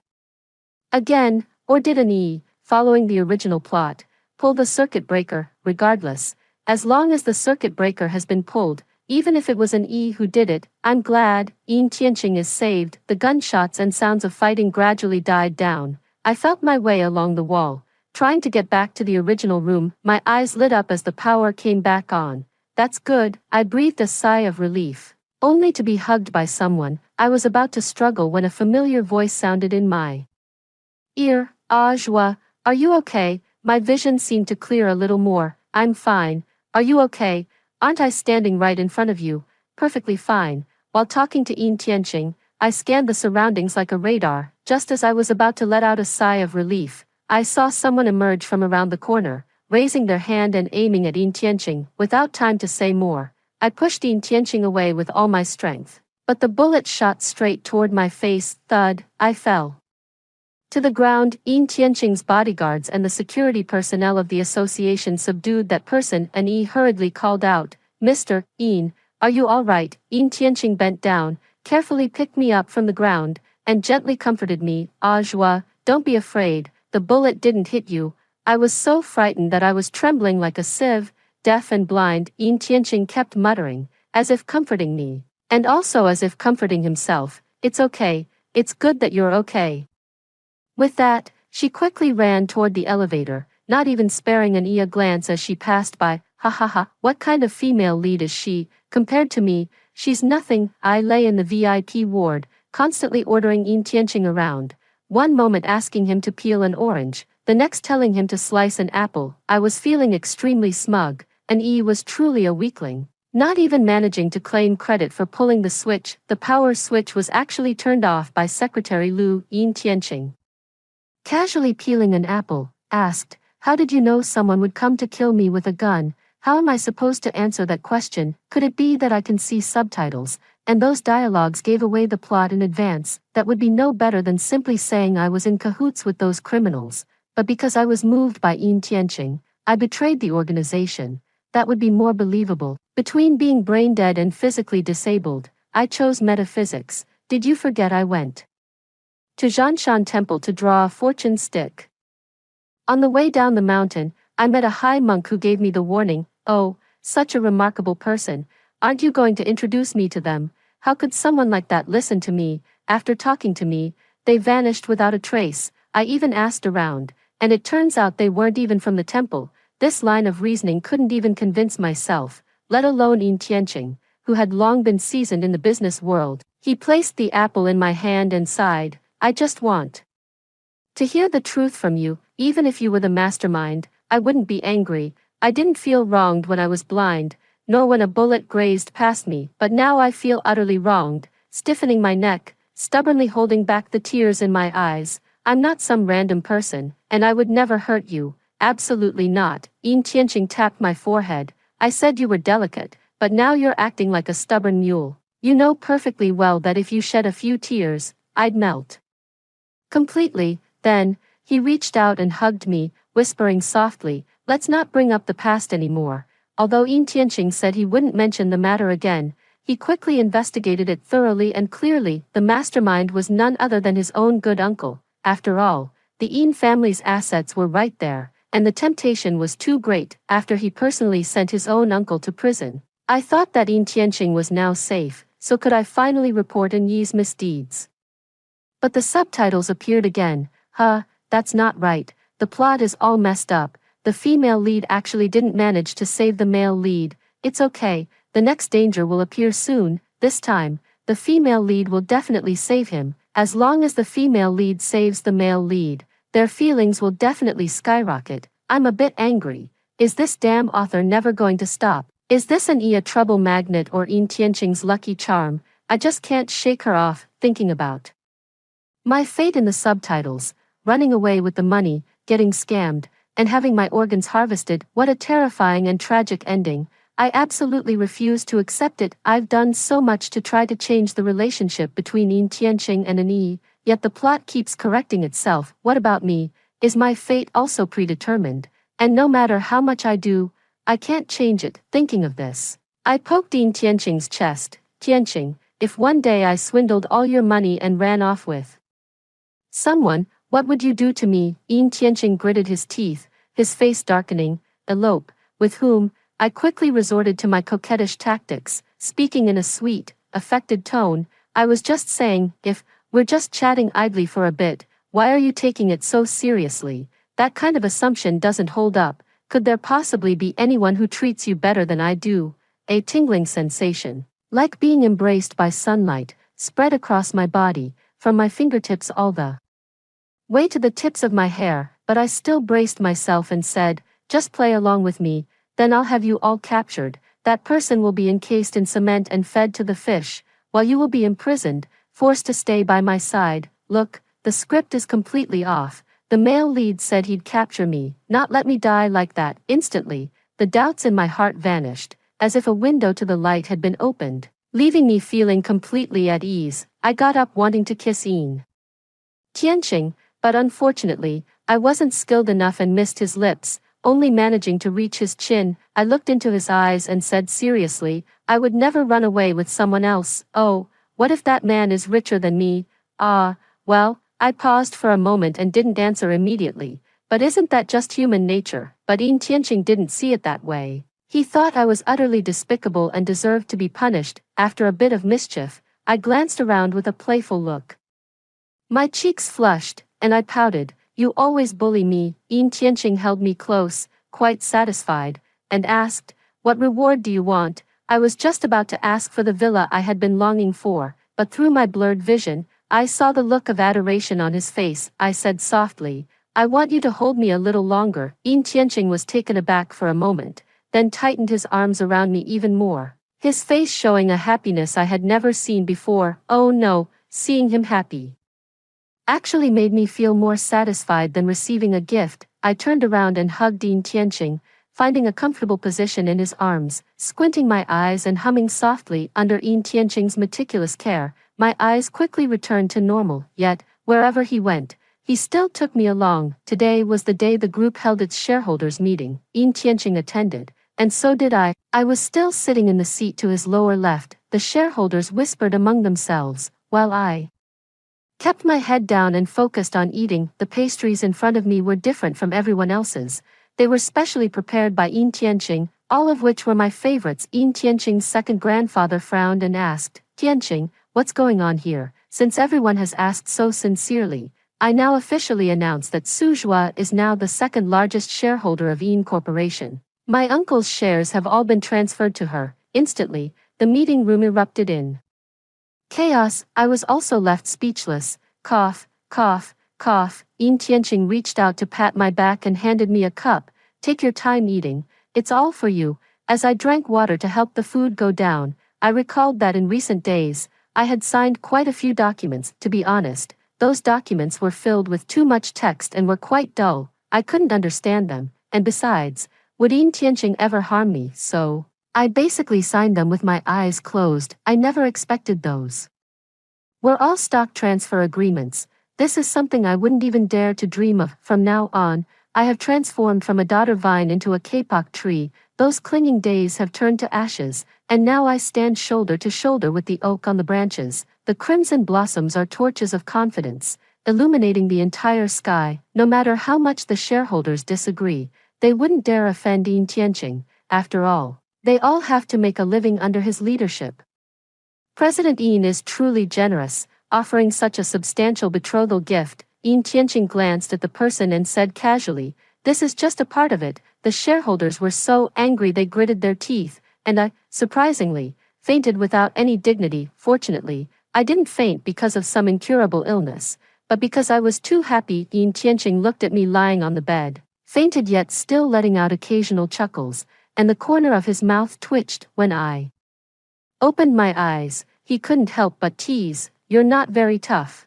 again, or did an E, following the original plot, pull the circuit breaker? Regardless, as long as the circuit breaker has been pulled, even if it was an E who did it, I'm glad. Yin Tianqing is saved. The gunshots and sounds of fighting gradually died down. I felt my way along the wall, trying to get back to the original room. My eyes lit up as the power came back on. That's good. I breathed a sigh of relief, only to be hugged by someone. I was about to struggle when a familiar voice sounded in my ear. Ah, Joie, are you okay? My vision seemed to clear a little more. I'm fine. Are you okay? Aren't I standing right in front of you? Perfectly fine. While talking to Yin Tianqing, I scanned the surroundings like a radar. Just as I was about to let out a sigh of relief, I saw someone emerge from around the corner, raising their hand and aiming at Yin Tianqing. Without time to say more, I pushed Yin Tianqing away with all my strength. But the bullet shot straight toward my face. Thud, I fell to the ground. Yin Tianqing's bodyguards and the security personnel of the association subdued that person, and Yi hurriedly called out, "Mr. Yin, are you all right?" Yin Tianqing bent down, carefully picked me up from the ground, and gently comforted me. "Ah, Joie, don't be afraid, the bullet didn't hit you." I was so frightened that I was trembling like a sieve. Deaf and blind, Yin Tianqing kept muttering, as if comforting me, and also as if comforting himself. "It's okay, it's good that you're okay." With that, she quickly ran toward the elevator, not even sparing an a glance as she passed by. Ha ha ha, what kind of female lead is she? Compared to me, she's nothing. I lay in the VIP ward, constantly ordering Yin Tianqing around. One moment asking him to peel an orange, the next telling him to slice an apple. I was feeling extremely smug, and E was truly a weakling. Not even managing to claim credit for pulling the switch. The power switch was actually turned off by Secretary Lu. Yin Tianqing, casually peeling an apple, asked, "How did you know someone would come to kill me with a gun?" How am I supposed to answer that question? Could it be that I can see subtitles, and those dialogues gave away the plot in advance? That would be no better than simply saying I was in cahoots with those criminals. But because I was moved by Yin Tianqing, I betrayed the organization. That would be more believable. Between being brain dead and physically disabled, I chose metaphysics. Did you forget I went to Zhanshan Temple to draw a fortune stick? On the way down the mountain, I met a high monk who gave me the warning. "Oh, such a remarkable person. Aren't you going to introduce me to them?" How could someone like that listen to me? After talking to me, they vanished without a trace. I even asked around, and it turns out they weren't even from the temple. This line of reasoning couldn't even convince myself, let alone Yin Tianqing, who had long been seasoned in the business world. He placed the apple in my hand and sighed, "I just want to hear the truth from you. Even if you were the mastermind, I wouldn't be angry. I didn't feel wronged when I was blind, nor when a bullet grazed past me, but now I feel utterly wronged." Stiffening my neck, stubbornly holding back the tears in my eyes, "I'm not some random person, and I would never hurt you. Absolutely not." Yin Tianqing tapped my forehead. "I said you were delicate, but now you're acting like a stubborn mule. You know perfectly well that if you shed a few tears, I'd melt completely." Then, he reached out and hugged me, whispering softly, "Let's not bring up the past anymore." Although Yin Tianqing said he wouldn't mention the matter again, he quickly investigated it thoroughly and clearly. The mastermind was none other than his own good uncle. After all, the Yin family's assets were right there, and the temptation was too great after he personally sent his own uncle to prison. I thought that Yin Tianqing was now safe, so could I finally report on Yi's misdeeds. But the subtitles appeared again. That's not right. The plot is all messed up. The female lead actually didn't manage to save the male lead. It's okay, the next danger will appear soon. This time, the female lead will definitely save him. As long as the female lead saves the male lead, their feelings will definitely skyrocket. I'm a bit angry. Is this damn author never going to stop? Is this a trouble magnet or Yin Tianqing's lucky charm? I just can't shake her off, thinking about my fate in the subtitles, running away with the money, getting scammed, and having my organs harvested. What a terrifying and tragic ending. I absolutely refuse to accept it. I've done so much to try to change the relationship between Yin Tianqing and Yi, yet the plot keeps correcting itself. What about me? Is my fate also predetermined? And no matter how much I do, I can't change it. Thinking of this, I poked Yin Tianqing's chest. "Tianqing, if one day I swindled all your money and ran off with someone, what would you do to me?" Yin Tianqing gritted his teeth, his face darkening. "Elope. With whom?" I quickly resorted to my coquettish tactics, speaking in a sweet, affected tone. "I was just saying, if we're just chatting idly for a bit, why are you taking it so seriously? That kind of assumption doesn't hold up. Could there possibly be anyone who treats you better than I do?" A tingling sensation, like being embraced by sunlight, spread across my body, from my fingertips all the way to the tips of my hair. but I still braced myself and said, just play along with me, then I'll have you all captured. That person will be encased in cement and fed to the fish, while you will be imprisoned, forced to stay by my side. Look, the script is completely off. The male lead said he'd capture me, not let me die like that. Instantly, the doubts in my heart vanished, as if a window to the light had been opened, leaving me feeling completely at ease. I got up wanting to kiss Yin Tianqing, but unfortunately, I wasn't skilled enough and missed his lips, only managing to reach his chin. I looked into his eyes and said seriously, I would never run away with someone else. Oh, what if that man is richer than me? Well, I paused for a moment and didn't answer immediately. But isn't that just human nature? But Yin Tianqing didn't see it that way. He thought I was utterly despicable and deserved to be punished. After a bit of mischief, I glanced around with a playful look. My cheeks flushed, and I pouted. You always bully me. Yin Tianqing held me close, quite satisfied, and asked, what reward do you want? I was just about to ask for the villa I had been longing for, but through my blurred vision, I saw the look of adoration on his face. I said softly, I want you to hold me a little longer. Yin Tianqing was taken aback for a moment, then tightened his arms around me even more, his face showing a happiness I had never seen before. Oh no, seeing him happy actually made me feel more satisfied than receiving a gift. I turned around and hugged Yin Tianqing, finding a comfortable position in his arms, squinting my eyes and humming softly under Yin Tianqing's meticulous care. My eyes quickly returned to normal, yet, wherever he went, he still took me along. Today was the day the group held its shareholders meeting. Yin Tianqing attended, and so did I. I was still sitting in the seat to his lower left. The shareholders whispered among themselves, while I kept my head down and focused on eating. The pastries in front of me were different from everyone else's. They were specially prepared by Yin Tianqing, all of which were my favorites. Yin Tianqing's second grandfather frowned and asked, Tianqing, what's going on here? Since everyone has asked so sincerely, I now officially announce that Su Zhua is now the second largest shareholder of Yin Corporation. My uncle's shares have all been transferred to her. Instantly, the meeting room erupted in chaos. I was also left speechless. Cough, cough, cough. Yin Tianqing reached out to pat my back and handed me a cup. Take your time eating, it's all for you. As I drank water to help the food go down, I recalled that in recent days, I had signed quite a few documents. To be honest, those documents were filled with too much text and were quite dull. I couldn't understand them, and besides, would Yin Tianqing ever harm me? So I basically signed them with my eyes closed. I never expected those were all stock transfer agreements. This is something I wouldn't even dare to dream of. From now on, I have transformed from a dodder vine into a kapok tree. Those clinging days have turned to ashes, and now I stand shoulder to shoulder with the oak on the branches. The crimson blossoms are torches of confidence, illuminating the entire sky. No matter how much the shareholders disagree, they wouldn't dare offend Yin Tianqing. After all, they all have to make a living under his leadership. President Yin is truly generous, offering such a substantial betrothal gift. Yin Tianqing glanced at the person and said casually, this is just a part of it. The shareholders were so angry they gritted their teeth, and I, surprisingly, fainted without any dignity. Fortunately, I didn't faint because of some incurable illness, but because I was too happy. Yin Tianqing looked at me lying on the bed, fainted yet still letting out occasional chuckles, and the corner of his mouth twitched. When I opened my eyes, he couldn't help but tease, you're not very tough,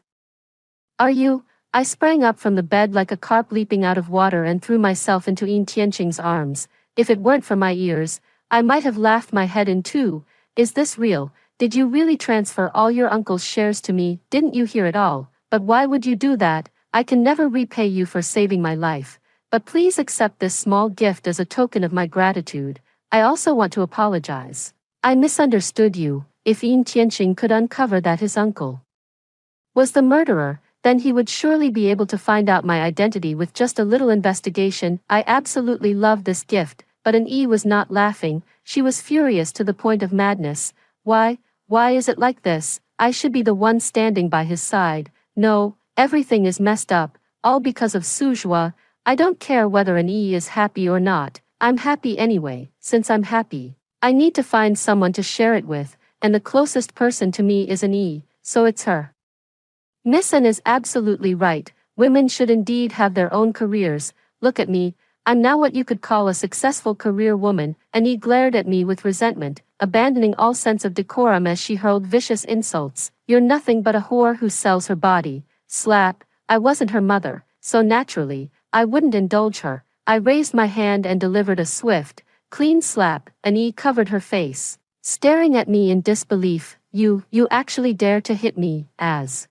are you? I sprang up from the bed like a carp leaping out of water and threw myself into Yin Tianqing's arms. If it weren't for my ears, I might have laughed my head in two. Is this real? Did you really transfer all your uncle's shares to me? Didn't you hear it all? But why would you do that? I can never repay you for saving my life. But please accept this small gift as a token of my gratitude. I also want to apologize. I misunderstood you. If Yin Tianqing could uncover that his uncle was the murderer, then he would surely be able to find out my identity with just a little investigation. I absolutely loved this gift, but An E was not laughing. She was furious to the point of madness. Why is it like this? I should be the one standing by his side. No, everything is messed up, all because of Su Zhua. I don't care whether An E is happy or not. I'm happy anyway. Since I'm happy, I need to find someone to share it with, and the closest person to me is An E, so it's her. Miss An is absolutely right. Women should indeed have their own careers. Look at me, I'm now what you could call a successful career woman, and he glared at me with resentment, abandoning all sense of decorum as she hurled vicious insults. You're nothing but a whore who sells her body. Slap. I wasn't her mother, so naturally, I wouldn't indulge her. I raised my hand and delivered a swift, clean slap, and he covered her face, staring at me in disbelief. You actually dare to hit me, as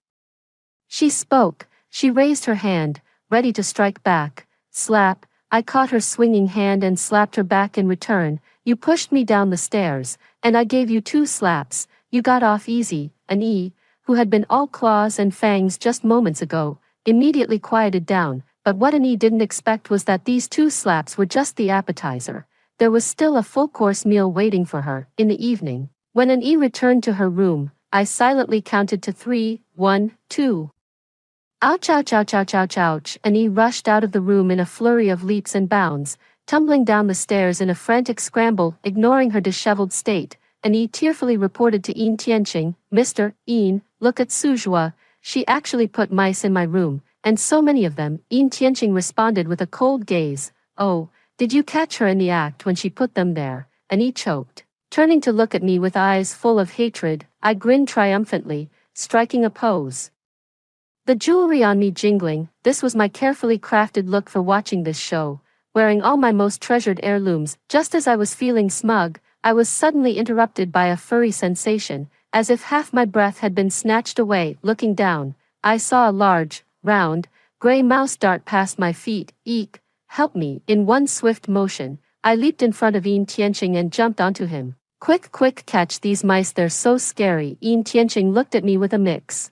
she spoke, she raised her hand, ready to strike back. Slap. I caught her swinging hand and slapped her back in return. You pushed me down the stairs, and I gave you 2 slaps. You got off easy. And E, who had been all claws and fangs just moments ago, immediately quieted down, but what Annie didn't expect was that these 2 slaps were just the appetizer. There was still a full-course meal waiting for her, in the evening. When Annie returned to her room, I silently counted to 3, 1, 2. Ouch, ouch, ouch, ouch, ouch, ouch. Annie rushed out of the room in a flurry of leaps and bounds, tumbling down the stairs in a frantic scramble, ignoring her disheveled state. Annie tearfully reported to Yin Tianqing, Mr. Yin, look at Suzhua, she actually put mice in my room, and so many of them. Yin Tianqing responded with a cold gaze. Oh, did you catch her in the act when she put them there? Annie choked. Turning to look at me with eyes full of hatred, I grinned triumphantly, striking a pose. The jewelry on me jingling, this was my carefully crafted look for watching this show. Wearing all my most treasured heirlooms, just as I was feeling smug, I was suddenly interrupted by a furry sensation, as if half my breath had been snatched away. Looking down, I saw a large, round, gray mouse dart past my feet. Eek, help me. In one swift motion, I leaped in front of Yin Tianqing and jumped onto him. Quick, quick, catch these mice, they're so scary. Yin Tianqing looked at me with a mix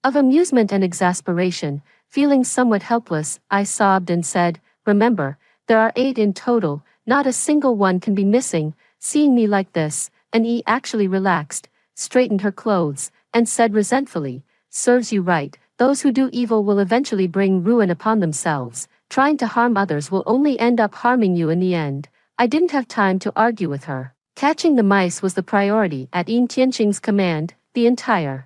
of amusement and exasperation. Feeling somewhat helpless, I sobbed and said, remember, there are 8 in total, not a single one can be missing. Seeing me like this, Annie actually relaxed, straightened her clothes, and said resentfully, serves you right, those who do evil will eventually bring ruin upon themselves. Trying to harm others will only end up harming you in the end. I didn't have time to argue with her. Catching the mice was the priority. At Yin Tianqing's command, the entire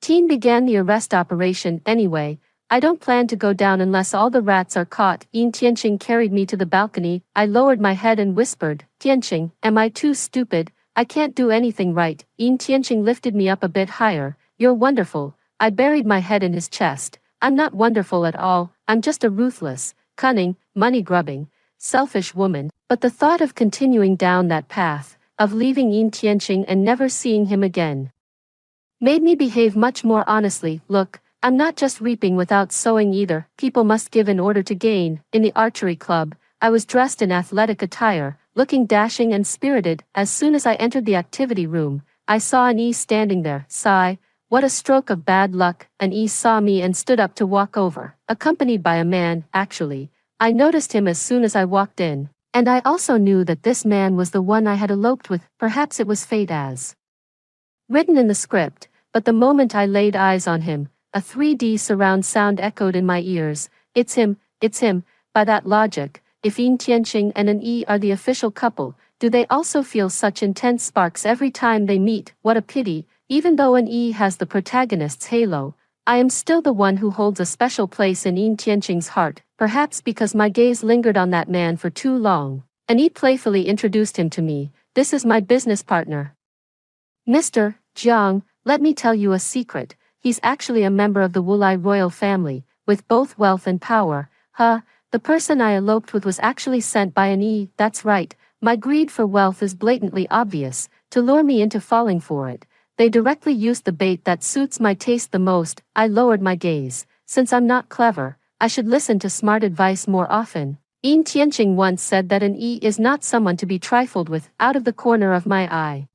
team began the arrest operation. Anyway, I don't plan to go down unless all the rats are caught. Yin Tianqing carried me to the balcony. I lowered my head and whispered, Tianqing, am I too stupid? I can't do anything right. Yin Tianqing lifted me up a bit higher. You're wonderful. I buried my head in his chest. I'm not wonderful at all. I'm just a ruthless, cunning, money-grubbing, selfish woman. But the thought of continuing down that path, of leaving Yin Tianqing and never seeing him again, made me behave much more honestly. Look, I'm not just reaping without sowing either. People must give in order to gain. In the archery club, I was dressed in athletic attire, looking dashing and spirited. As soon as I entered the activity room, I saw Annie standing there. Sigh, what a stroke of bad luck. Annie saw me and stood up to walk over, accompanied by a man. Actually, I noticed him as soon as I walked in, and I also knew that this man was the one I had eloped with. Perhaps it was fate as written in the script, but the moment I laid eyes on him, a 3D surround sound echoed in my ears. It's him, it's him. By that logic, if Yin Tianqing and Annie are the official couple, do they also feel such intense sparks every time they meet? What a pity. Even though Annie has the protagonist's halo, I am still the one who holds a special place in Yin Tianqing's heart, perhaps because my gaze lingered on that man for too long. Annie playfully introduced him to me. This is my business partner, Mr. Jiang. Let me tell you a secret. He's actually a member of the Wulai royal family, with both wealth and power. The person I eloped with was actually sent by Annie. That's right, my greed for wealth is blatantly obvious, to lure me into falling for it. They directly used the bait that suits my taste the most. I lowered my gaze. Since I'm not clever, I should listen to smart advice more often. Yin Tianqing once said that Annie is not someone to be trifled with. Out of the corner of my eye,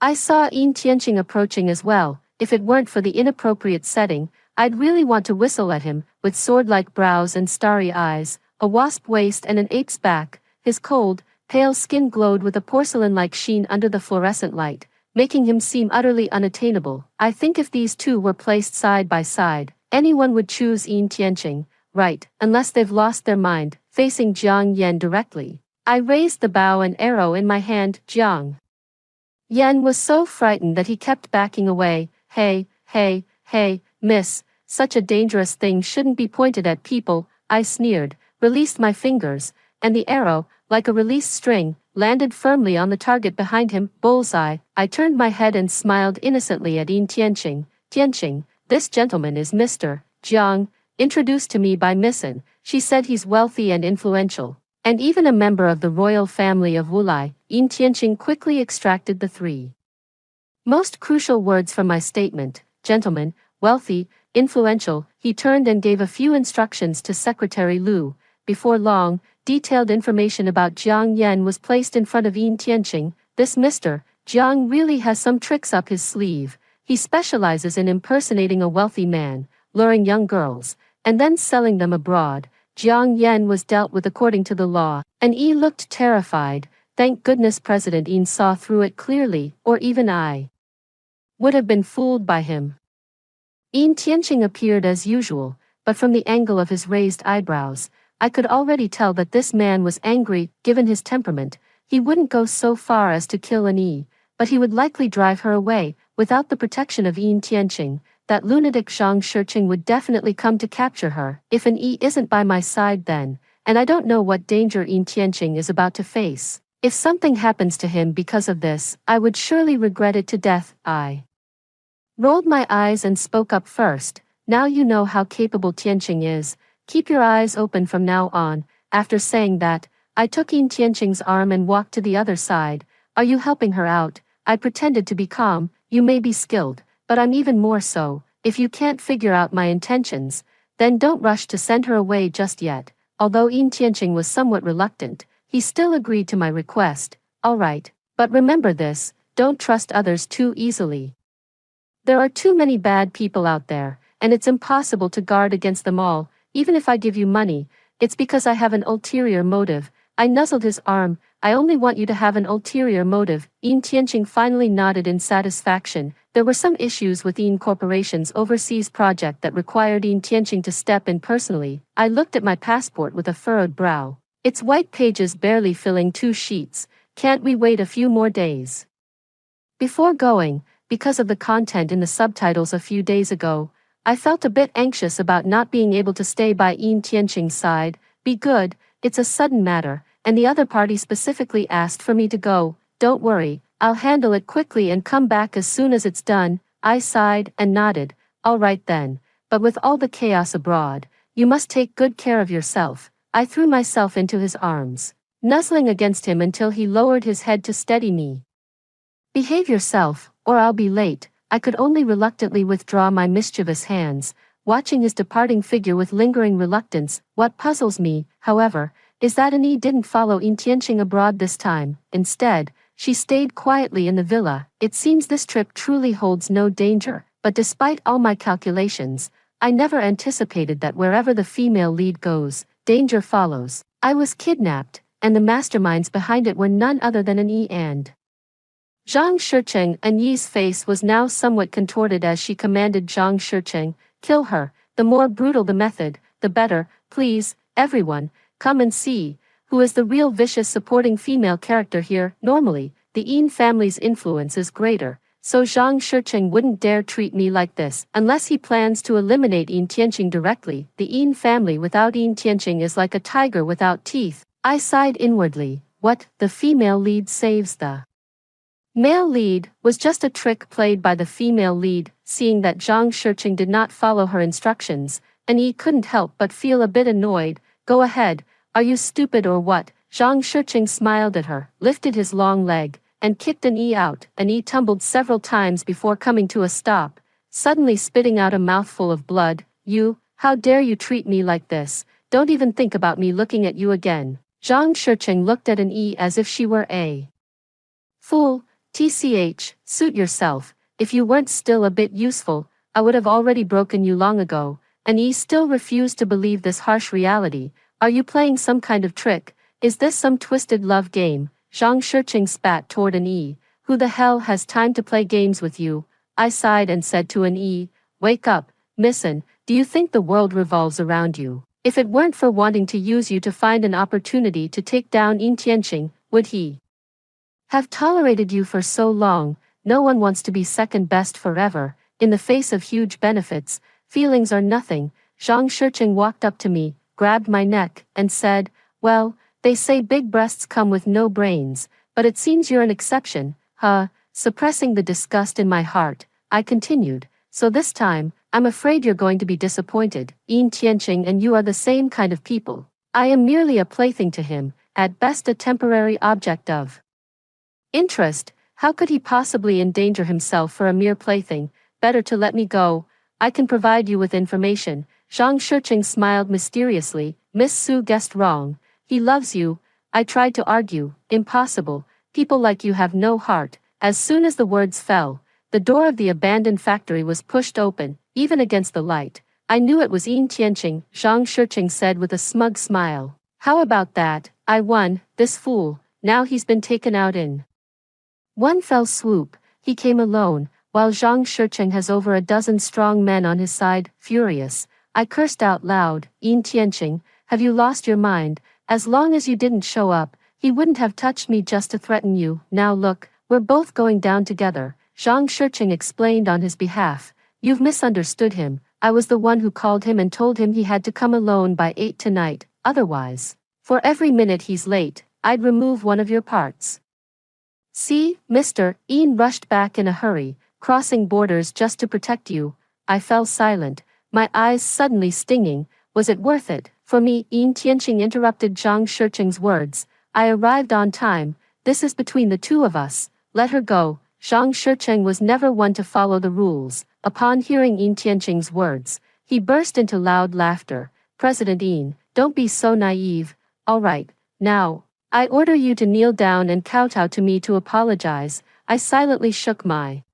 I saw Yin Tianqing approaching as well. If it weren't for the inappropriate setting, I'd really want to whistle at him. With sword-like brows and starry eyes, a wasp waist and an ape's back, his cold, pale skin glowed with a porcelain-like sheen under the fluorescent light, making him seem utterly unattainable. I think if these two were placed side by side, anyone would choose Yin Tianqing, right, unless they've lost their mind. Facing Jiang Yan directly, I raised the bow and arrow in my hand. Jiang Yan was so frightened that he kept backing away. Hey, miss, such a dangerous thing shouldn't be pointed at people, I sneered, released my fingers, and the arrow, like a released string, landed firmly on the target behind him, bullseye. I turned my head and smiled innocently at Yin Tianqing. Tianqing, this gentleman is Mr. Jiang, introduced to me by Missin. She said he's wealthy and influential, and even a member of the royal family of Wulai. Yin Tianqing quickly extracted the three most crucial words from my statement: gentleman, wealthy, influential. He turned and gave a few instructions to Secretary Lu. Before long, detailed information about Jiang Yan was placed in front of Yin Tianqing. This Mr. Jiang really has some tricks up his sleeve. He specializes in impersonating a wealthy man, luring young girls, and then selling them abroad. Jiang Yan was dealt with according to the law, and Yi looked terrified. Thank goodness President Yin saw through it clearly, or even I would have been fooled by him. Yin Tianqing appeared as usual, but from the angle of his raised eyebrows, I could already tell that this man was angry. Given his temperament, he wouldn't go so far as to kill an Yi, but he would likely drive her away. Without the protection of Yin Tianqing, that lunatic Zhang Shiqing would definitely come to capture her. If an Yi isn't by my side then, and I don't know what danger Yin Tianqing is about to face, if something happens to him because of this, I would surely regret it to death. I rolled my eyes and spoke up first. Now you know how capable Tianqing is. Keep your eyes open from now on. After saying that, I took Yin Tianqing's arm and walked to the other side. Are you helping her out? I pretended to be calm. You may be skilled, but I'm even more so. If you can't figure out my intentions, then don't rush to send her away just yet. Although Yin Tianqing was somewhat reluctant, he still agreed to my request. All right, but remember this, don't trust others too easily. There are too many bad people out there, and it's impossible to guard against them all. Even if I give you money, it's because I have an ulterior motive. I nuzzled his arm. I only want you to have an ulterior motive. Yin Tianqing finally nodded in satisfaction. There were some issues with Yin Corporation's overseas project that required Yin Tianqing to step in personally. I looked at my passport with a furrowed brow. Its white pages barely filling 2 sheets. Can't we wait a few more days? Before going, because of the content in the subtitles a few days ago, I felt a bit anxious about not being able to stay by Yin Tianqing's side. Be good, it's a sudden matter, and the other party specifically asked for me to go. Don't worry, I'll handle it quickly and come back as soon as it's done. I sighed and nodded. All right then, but with all the chaos abroad, you must take good care of yourself. I threw myself into his arms, nuzzling against him until he lowered his head to steady me. Behave yourself, or I'll be late. I could only reluctantly withdraw my mischievous hands, watching his departing figure with lingering reluctance. What puzzles me, however, is that Annie didn't follow Yin Tianqing abroad this time. Instead, she stayed quietly in the villa. It seems this trip truly holds no danger, but despite all my calculations, I never anticipated that wherever the female lead goes, danger follows. I was kidnapped, and the masterminds behind it were none other than Annie and Zhang Shiqing. Annie's face was now somewhat contorted as she commanded Zhang Shiqing, kill her. The more brutal the method, the better. Please, everyone, come and see who is the real vicious supporting female character here. Normally, the Yin family's influence is greater, so Zhang Shiqing wouldn't dare treat me like this unless he plans to eliminate Yin Tianqing directly. The Yin family without Yin Tianqing is like a tiger without teeth. I sighed inwardly. What? The female lead saves the male lead was just a trick played by the female lead. Seeing that Zhang Shiqing did not follow her instructions, Annie couldn't help but feel a bit annoyed. Go ahead, are you stupid or what? Zhang Shiqing smiled at her, lifted his long leg, and kicked Annie out. Annie tumbled several times before coming to a stop, suddenly spitting out a mouthful of blood. You, how dare you treat me like this? Don't even think about me looking at you again. Zhang Shiqing looked at Annie as if she were a fool. TCH, suit yourself. If you weren't still a bit useful, I would have already broken you long ago. Annie still refused to believe this harsh reality. Are you playing some kind of trick? Is this some twisted love game? Zhang Shiqing spat toward Annie. Who the hell has time to play games with you? I sighed and said to Annie, wake up, Missin, do you think the world revolves around you? If it weren't for wanting to use you to find an opportunity to take down Yin Tianqing, would he have tolerated you for so long? No one wants to be second best forever. In the face of huge benefits, Feelings are nothing. Zhang Shiqing walked up to me, grabbed my neck, and said, well, they say big breasts come with no brains, but it seems you're an exception, huh? Suppressing the disgust in my heart, I continued, so this time, I'm afraid you're going to be disappointed. Yin Tianqing and you are the same kind of people. I am merely a plaything to him, at best a temporary object of interest. How could he possibly endanger himself for a mere plaything? Better to let me go. I can provide you with information. Zhang Shiqing smiled mysteriously. Miss Su guessed wrong. He loves you. I tried to argue. Impossible. People like you have no heart. As soon as the words fell, the door of the abandoned factory was pushed open, even against the light. I knew it was Yin Tianqing, Zhang Shiqing said with a smug smile. How about that? I won, this fool. Now he's been taken out in one fell swoop. He came alone, while Zhang Shiqing has over a dozen strong men on his side. Furious, I cursed out loud, Yin Tianqing, have you lost your mind? As long as you didn't show up, he wouldn't have touched me just to threaten you. Now look, we're both going down together. Zhang Shiqing explained on his behalf. You've misunderstood him. I was the one who called him and told him he had to come alone by 8 tonight, otherwise, for every minute he's late, I'd remove one of your parts. See, Mr. Yin rushed back in a hurry, crossing borders just to protect you. I fell silent, my eyes suddenly stinging. Was it worth it? For me, Yin Tianqing interrupted Zhang Shiqing's words. I arrived on time. This is between the two of us. Let her go. Zhang Shiqing was never one to follow the rules. Upon hearing Yin Tianqing's words, he burst into loud laughter. President Yin, don't be so naive. All right, now, I order you to kneel down and kowtow to me to apologize. I silently shook my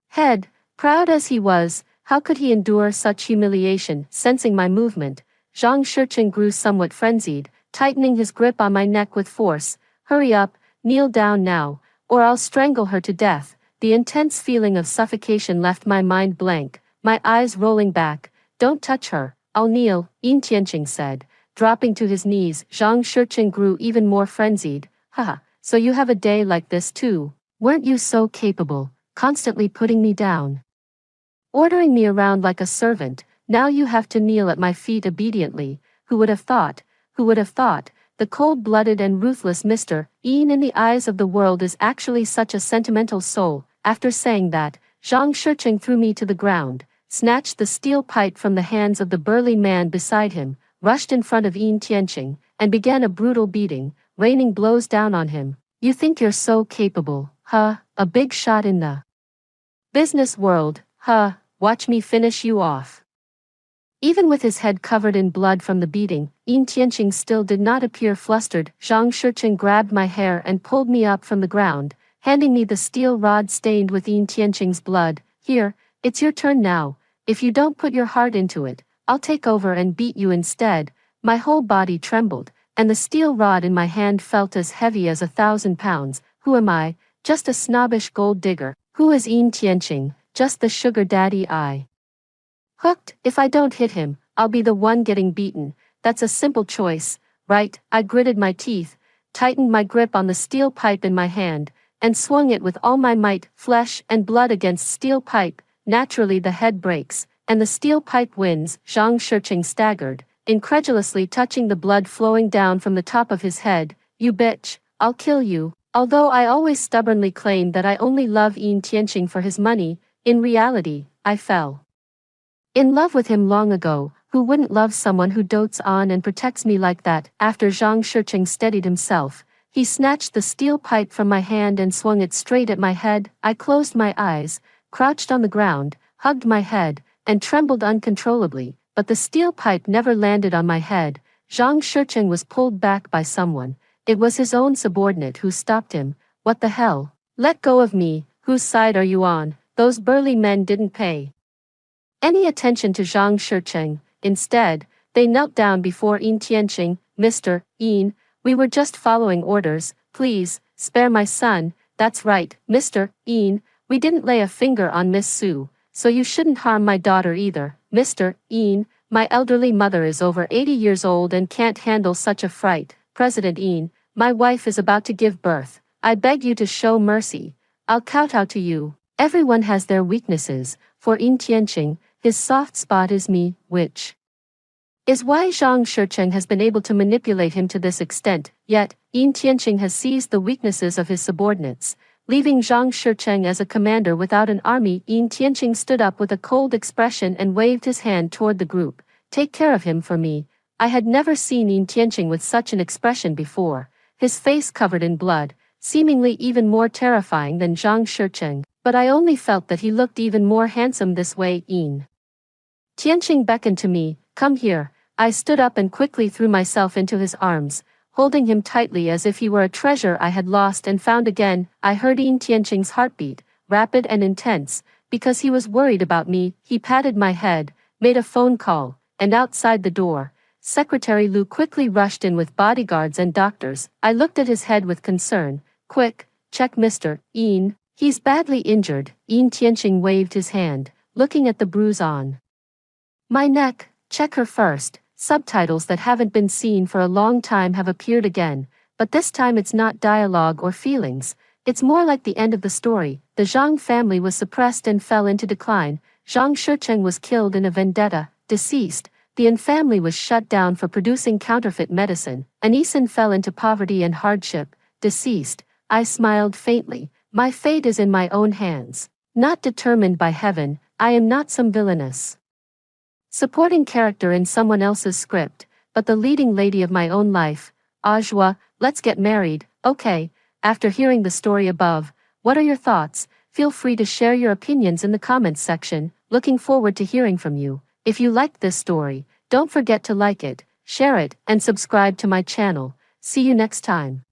head. Proud as he was, how could he endure such humiliation? Sensing my movement, Zhang Shiqing grew somewhat frenzied, tightening his grip on my neck with force. Hurry up, kneel down now, or I'll strangle her to death. The intense feeling of suffocation left my mind blank, my eyes rolling back. Don't touch her, I'll kneel, Yin Tianqing said. Dropping to his knees, Zhang Shiqing grew even more frenzied. Haha, so you have a day like this too. Weren't you so capable, constantly putting me down, ordering me around like a servant? Now you have to kneel at my feet obediently. Who would have thought? Who would have thought? The cold-blooded and ruthless Mr. Yin in the eyes of the world is actually such a sentimental soul. After saying that, Zhang Shiqing threw me to the ground, snatched the steel pipe from the hands of the burly man beside him, rushed in front of Yin Tianqing, and began a brutal beating, raining blows down on him. You think you're so capable, huh? A big shot in the business world, huh? Watch me finish you off. Even with his head covered in blood from the beating, Yin Tianqing still did not appear flustered. Zhang Shiqing grabbed my hair and pulled me up from the ground, handing me the steel rod stained with Yin Tianqing's blood. Here, it's your turn now. If you don't put your heart into it, I'll take over and beat you instead. My whole body trembled, and the steel rod in my hand felt as heavy as 1,000 pounds. Who am I? Just a snobbish gold digger. Who is Yin Tianqing? Just the sugar daddy I hooked. If I don't hit him, I'll be the one getting beaten. That's a simple choice, right? I gritted my teeth, tightened my grip on the steel pipe in my hand, and swung it with all my might. Flesh and blood against steel pipe. Naturally the head breaks, and the steel pipe wins. Zhang Shiqing staggered, incredulously touching the blood flowing down from the top of his head. You bitch, I'll kill you. Although I always stubbornly claimed that I only love Yin Tianqing for his money, in reality, I fell in love with him long ago. Who wouldn't love someone who dotes on and protects me like that? After Zhang Shiqing steadied himself, he snatched the steel pipe from my hand and swung it straight at my head. I closed my eyes, crouched on the ground, hugged my head, and trembled uncontrollably, but the steel pipe never landed on my head. Zhang Shiqing was pulled back by someone. It was his own subordinate who stopped him. What the hell? Let go of me. Whose side are you on? Those burly men didn't pay any attention to Zhang Shiqing. Instead, they knelt down before Yin Tianqing. Mr. Yin, we were just following orders. Please, spare my son. That's right, Mr. Yin. We didn't lay a finger on Miss Su, so you shouldn't harm my daughter either. Mr. Yin, my elderly mother is over 80 years old and can't handle such a fright. President Yin, my wife is about to give birth. I beg you to show mercy. I'll kowtow to you. Everyone has their weaknesses. For Yin Tianqing, his soft spot is me, which is why Zhang Shicheng has been able to manipulate him to this extent. Yet, Yin Tianqing has seized the weaknesses of his subordinates, leaving Zhang Shicheng as a commander without an army. Yin Tianqing stood up with a cold expression and waved his hand toward the group. Take care of him for me. I had never seen Yin Tianqing with such an expression before, his face covered in blood, seemingly even more terrifying than Zhang Shicheng, but I only felt that he looked even more handsome this way. Yin Tianqing beckoned to me, come here. I stood up and quickly threw myself into his arms, holding him tightly as if he were a treasure I had lost and found again. I heard Yin Tianqing's heartbeat, rapid and intense, because he was worried about me. He patted my head, made a phone call, and outside the door, Secretary Lu quickly rushed in with bodyguards and doctors. I looked at his head with concern. Quick, check Mr. Yin. He's badly injured. Yin Tianqing waved his hand, looking at the bruise on my neck. Check her first. Subtitles that haven't been seen for a long time have appeared again, but this time it's not dialogue or feelings. It's more like the end of the story. The Zhang family was suppressed and fell into decline. Zhang Shicheng was killed in a vendetta, deceased. The Yin family was shut down for producing counterfeit medicine. Anisan fell into poverty and hardship, deceased. I smiled faintly. My fate is in my own hands. Not determined by heaven. I am not some villainess supporting character in someone else's script, but the leading lady of my own life. Ajwa, let's get married. Okay. After hearing the story above, what are your thoughts? Feel free to share your opinions in the comments section. Looking forward to hearing from you. If you liked this story, don't forget to like it, share it, and subscribe to my channel. See you next time.